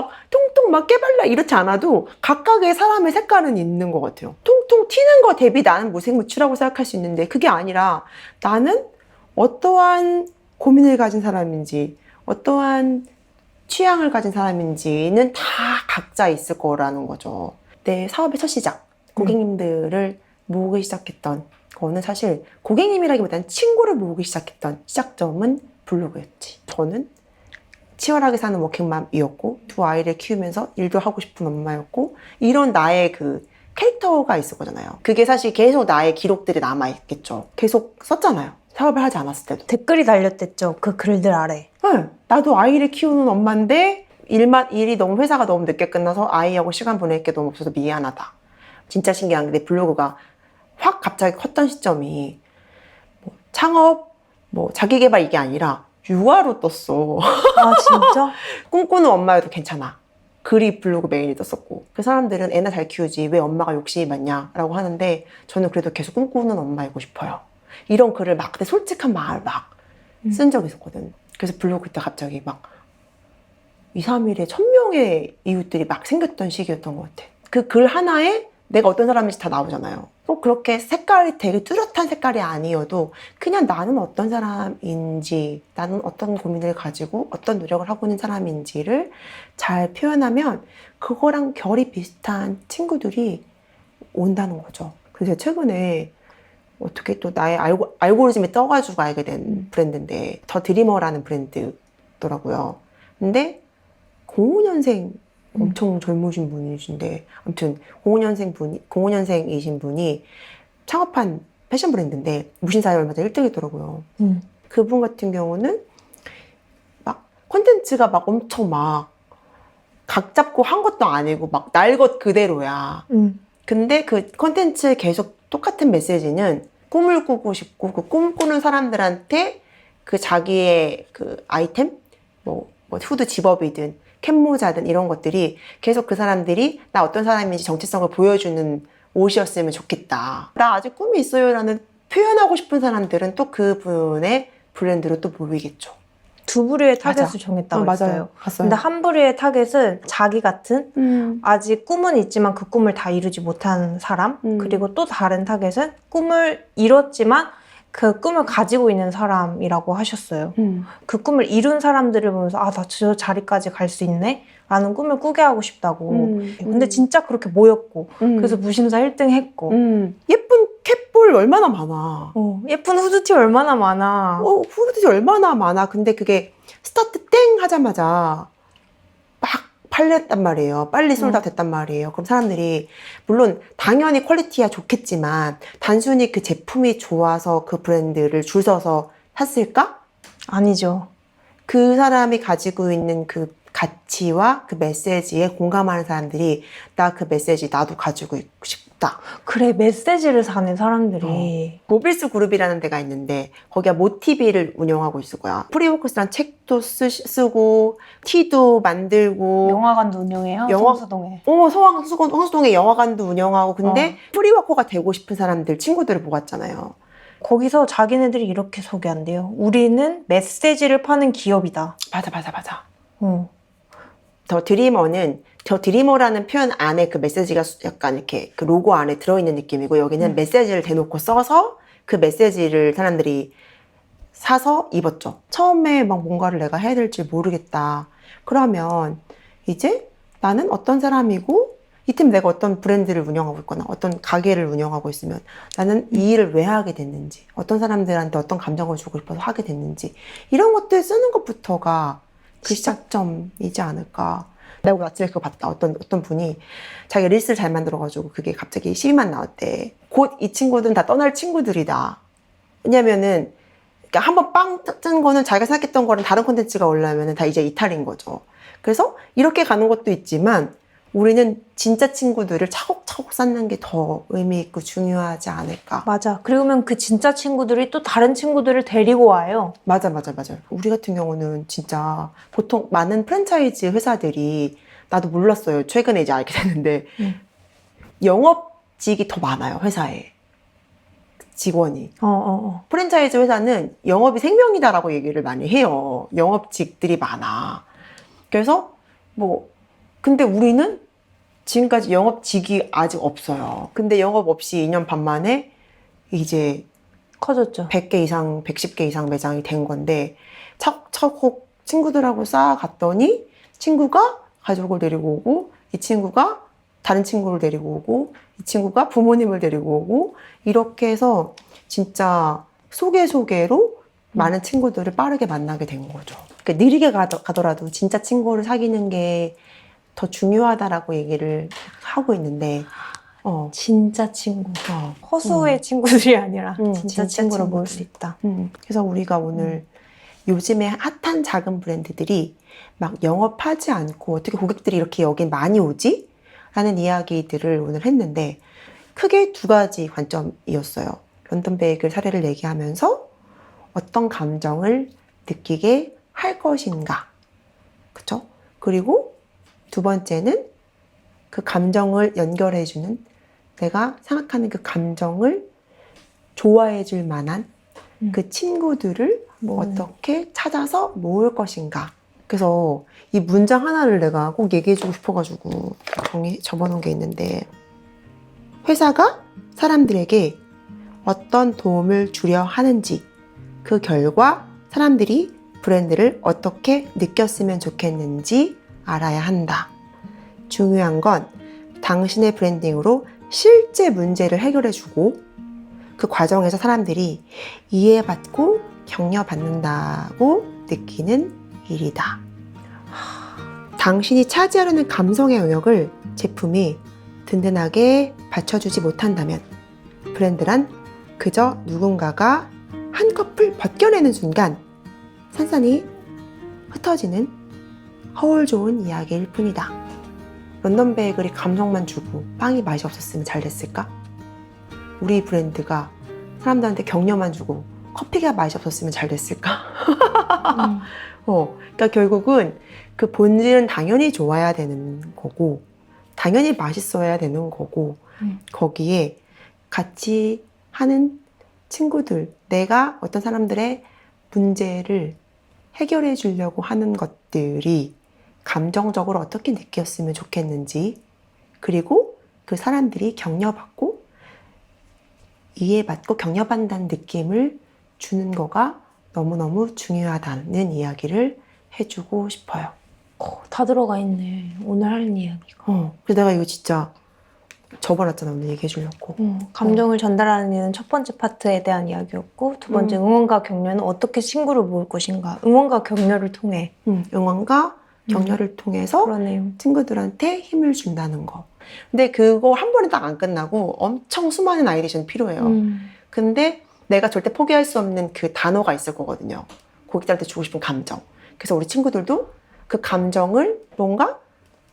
막 깨발라 이렇지 않아도 각각의 사람의 색깔은 있는 것 같아요. 통통 튀는 거 대비 나는 무색무취라고 생각할 수 있는데 그게 아니라 나는 어떠한 고민을 가진 사람인지 어떠한 취향을 가진 사람인지는 다 각자 있을 거라는 거죠. 내 사업의 첫 시작, 고객님들을 모으기 시작했던 거는 사실 고객님이라기보다는 친구를 모으기 시작했던 시작점은 블로그였지. 저는 치열하게 사는 워킹맘이었고 두 아이를 키우면서 일도 하고 싶은 엄마였고 이런 나의 그 캐릭터가 있을 거잖아요. 그게 사실 계속 나의 기록들이 남아있겠죠. 계속 썼잖아요. 사업을 하지 않았을 때도.
댓글이 달렸댔죠. 그 글들 아래.
응, 나도 아이를 키우는 엄마인데 일이 너무 회사가 너무 늦게 끝나서 아이하고 시간 보낼 게 너무 없어서 미안하다. 진짜 신기한 게 내 블로그가 확 갑자기 컸던 시점이 창업, 자기개발 이게 아니라 유아로 떴어.
아 진짜?
꿈꾸는 엄마여도 괜찮아. 글이 블로그 메인이 떴었고 그 사람들은 애나 잘 키우지 왜 엄마가 욕심이 많냐라고 하는데 저는 그래도 계속 꿈꾸는 엄마이고 싶어요. 이런 글을 막 그때 솔직한 마음을 막 쓴 적이 있었거든. 그래서 블로그 때 갑자기 막 2, 3일에 1000명의 이웃들이 막 생겼던 시기였던 것 같아. 그 글 하나에 내가 어떤 사람인지 다 나오잖아요. 꼭 그렇게 색깔이 되게 뚜렷한 색깔이 아니어도 그냥 나는 어떤 사람인지 나는 어떤 고민을 가지고 어떤 노력을 하고 있는 사람인지를 잘 표현하면 그거랑 결이 비슷한 친구들이 온다는 거죠. 그래서 최근에 어떻게 또 나의 알고리즘에 떠가지고 알게 된 브랜드인데 더 드리머라는 브랜드더라고요. 근데 05년생 엄청 젊으신 분이신데 아무튼 05년생이신 분이 창업한 패션 브랜드인데 무신사에 얼마 전에 1등했더라고요. 그분 같은 경우는 콘텐츠가 막 엄청 막 각 잡고 한 것도 아니고 막 날 것 그대로야. 근데 그 콘텐츠에 계속 똑같은 메시지는 꿈을 꾸고 싶고 그 꿈 꾸는 사람들한테 그 자기의 그 아이템 뭐 후드 집업이든 캡모자든 이런 것들이 계속 그 사람들이 나 어떤 사람인지 정체성을 보여주는 옷이었으면 좋겠다. 나 아직 꿈이 있어요라는 표현하고 싶은 사람들은 또 그분의 브랜드로 또 보이겠죠.
두 부류의 타겟을
맞아.
정했다고
맞아요.
했어요.
봤어요.
근데 한 부류의 타겟은 자기 같은 아직 꿈은 있지만 그 꿈을 다 이루지 못한 사람, 그리고 또 다른 타겟은 꿈을 이뤘지만 그 꿈을 가지고 있는 사람이라고 하셨어요. 그 꿈을 이룬 사람들을 보면서 아, 나 저 자리까지 갈 수 있네? 라는 꿈을 꾸게 하고 싶다고. 근데 진짜 그렇게 모였고 그래서 무신사 1등 했고
예쁜 캡볼 얼마나 많아.
예쁜 후드티 얼마나 많아.
후드티 얼마나 많아. 근데 그게 스타트 땡 하자마자 막 팔렸단 말이에요. 빨리 솔드아웃 됐단 말이에요. 그럼 사람들이 물론 당연히 퀄리티야 좋겠지만 단순히 그 제품이 좋아서 그 브랜드를 줄 서서 샀을까?
아니죠.
그 사람이 가지고 있는 그 가치와 그 메시지에 공감하는 사람들이 나 그 메시지 나도 가지고 있고 싶다.
그래, 메시지를 사는 사람들이.
모빌스 그룹이라는 데가 있는데 거기가 모티비를 운영하고 있을 거야. 프리워커스란 책도 쓰고 티도 만들고
영화관도 운영해요? 성수동에.
성수동에 영화관도 운영하고 근데 프리워커가 되고 싶은 사람들 친구들을 모았잖아요.
거기서 자기네들이 이렇게 소개한대요. 우리는 메시지를 파는 기업이다.
맞아. 더 드리머라는 표현 안에 그 메시지가 약간 이렇게 그 로고 안에 들어있는 느낌이고 여기는 메시지를 대놓고 써서 그 메시지를 사람들이 사서 입었죠. 처음에 막 뭔가를 내가 해야 될지 모르겠다. 그러면 이제 나는 어떤 사람이고 이 팀 내가 어떤 브랜드를 운영하고 있거나 어떤 가게를 운영하고 있으면 나는 이 일을 왜 하게 됐는지 어떤 사람들한테 어떤 감정을 주고 싶어서 하게 됐는지 이런 것들 쓰는 것부터가 그 시작점이지 않을까. 내가 오늘 아침에 그거 봤다. 어떤 분이 자기가 릴스를 잘 만들어가지고 그게 갑자기 12만 나왔대. 곧 이 친구들은 다 떠날 친구들이다. 왜냐면은 그러니까 한번 빵 뜬 거는 자기가 생각했던 거랑 다른 콘텐츠가 올라오면은 다 이제 이탈인 거죠. 그래서 이렇게 가는 것도 있지만 우리는 진짜 친구들을 차곡차곡 쌓는 게 더 의미 있고 중요하지 않을까.
맞아. 그러면 그 진짜 친구들이 또 다른 친구들을 데리고 와요.
맞아. 우리 같은 경우는 진짜 보통 많은 프랜차이즈 회사들이 나도 몰랐어요. 최근에 이제 알게 됐는데 영업직이 더 많아요. 회사에. 직원이. 프랜차이즈 회사는 영업이 생명이다라고 얘기를 많이 해요. 영업직들이 많아. 그래서 근데 우리는 지금까지 영업직이 아직 없어요. 근데 영업 없이 2년 반 만에 이제
커졌죠.
100개 이상, 110개 이상 매장이 된 건데 차곡차곡 친구들하고 쌓아갔더니 친구가 가족을 데리고 오고 이 친구가 다른 친구를 데리고 오고 이 친구가 부모님을 데리고 오고 이렇게 해서 진짜 소개로 많은 친구들을 빠르게 만나게 된 거죠. 그러니까 느리게 가더라도 진짜 친구를 사귀는 게 더 중요하다라고 얘기를 하고 있는데
진짜 친구. 허수의 친구들이 아니라 진짜 친구로
친구들.
모을 수 있다.
그래서 우리가 오늘 요즘에 핫한 작은 브랜드들이 막 영업하지 않고 어떻게 고객들이 이렇게 여긴 많이 오지? 라는 이야기들을 오늘 했는데 크게 두 가지 관점이었어요. 런던 베이글 사례를 얘기하면서 어떤 감정을 느끼게 할 것인가. 그쵸? 그리고 두 번째는 그 감정을 연결해주는 내가 생각하는 그 감정을 좋아해줄 만한 그 친구들을 어떻게 찾아서 모을 것인가. 그래서 이 문장 하나를 내가 꼭 얘기해주고 싶어가지고 적어놓은 게 있는데 회사가 사람들에게 어떤 도움을 주려 하는지 그 결과 사람들이 브랜드를 어떻게 느꼈으면 좋겠는지 알아야 한다. 중요한 건 당신의 브랜딩으로 실제 문제를 해결해주고 그 과정에서 사람들이 이해받고 격려받는다고 느끼는 일이다. 당신이 차지하려는 감성의 영역을 제품이 든든하게 받쳐주지 못한다면 브랜드란 그저 누군가가 한꺼풀 벗겨내는 순간 산산이 흩어지는 허울 좋은 이야기일 뿐이다. 런던 베이글이 감성만 주고 빵이 맛이 없었으면 잘 됐을까? 우리 브랜드가 사람들한테 격려만 주고 커피가 맛이 없었으면 잘 됐을까? 그러니까 결국은 그 본질은 당연히 좋아야 되는 거고, 당연히 맛있어야 되는 거고, 거기에 같이 하는 친구들, 내가 어떤 사람들의 문제를 해결해 주려고 하는 것들이 감정적으로 어떻게 느꼈으면 좋겠는지, 그리고 그 사람들이 격려받고 이해받고 격려받는다는 느낌을 주는 거가 너무너무 중요하다는 이야기를 해주고 싶어요.
다 들어가 있네. 오늘 하는 이야기가.
그래서 내가 이거 진짜 적어놨잖아, 오늘 얘기해 주려고.
감정을 전달하는 일은 첫 번째 파트에 대한 이야기였고, 두 번째 응원과 격려는 어떻게 친구를 모을 것인가. 응원과 격려를 통해.
응원과 격려를 통해서
그러네요.
친구들한테 힘을 준다는 거. 근데 그거 한 번에 딱 안 끝나고 엄청 수많은 아이디어는 필요해요. 근데 내가 절대 포기할 수 없는 그 단어가 있을 거거든요. 고객들한테 주고 싶은 감정. 그래서 우리 친구들도 그 감정을 뭔가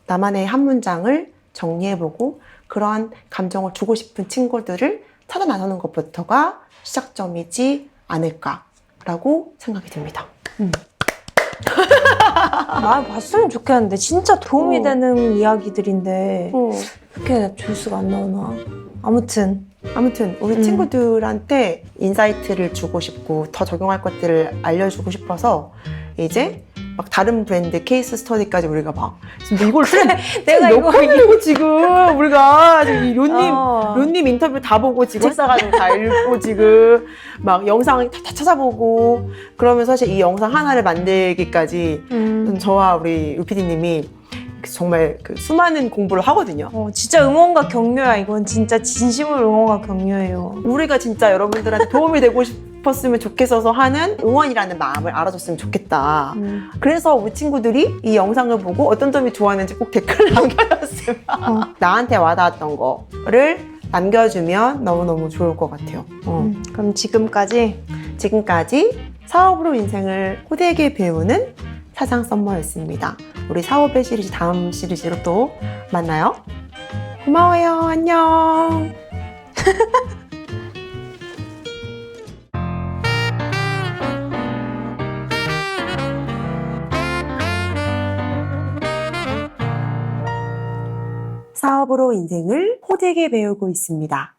나만의 한 문장을 정리해보고 그러한 감정을 주고 싶은 친구들을 찾아 나서는 것부터가 시작점이지 않을까라고 생각이 듭니다.
많이 봤으면 좋겠는데 진짜 도움이 되는 이야기들인데 그렇게 조회수가 안 나오나. 아무튼
우리 친구들한테 인사이트를 주고 싶고 더 적용할 것들을 알려주고 싶어서 이제 막 다른 브랜드 케이스 스터디까지 우리가 막 이걸
그래 내가
몇
이거
번이고 지금 우리가 지금 이 론님 인터뷰 다 보고 지금 써가지고 다 읽고 지금 막 영상 다 찾아보고 그러면 사실 이 영상 하나를 만들기까지 저와 우리 UPD님이 정말 그 수많은 공부를 하거든요.
진짜 응원과 격려야. 이건 진짜 진심으로 응원과 격려예요.
우리가 진짜 여러분들한테 도움이 되고 싶었으면 좋겠어서 하는 응원이라는 마음을 알아줬으면 좋겠다. 그래서 우리 친구들이 이 영상을 보고 어떤 점이 좋았는지 꼭 댓글 남겨줬으면 나한테 와닿았던 거를 남겨주면 너무너무 좋을 것 같아요.
그럼 지금까지
사업으로 인생을 호되게 배우는 사장 썸머였습니다. 우리 사업의 시리즈 다음 시리즈로 또 만나요. 고마워요. 안녕. 사업으로 인생을 호되게 배우고 있습니다.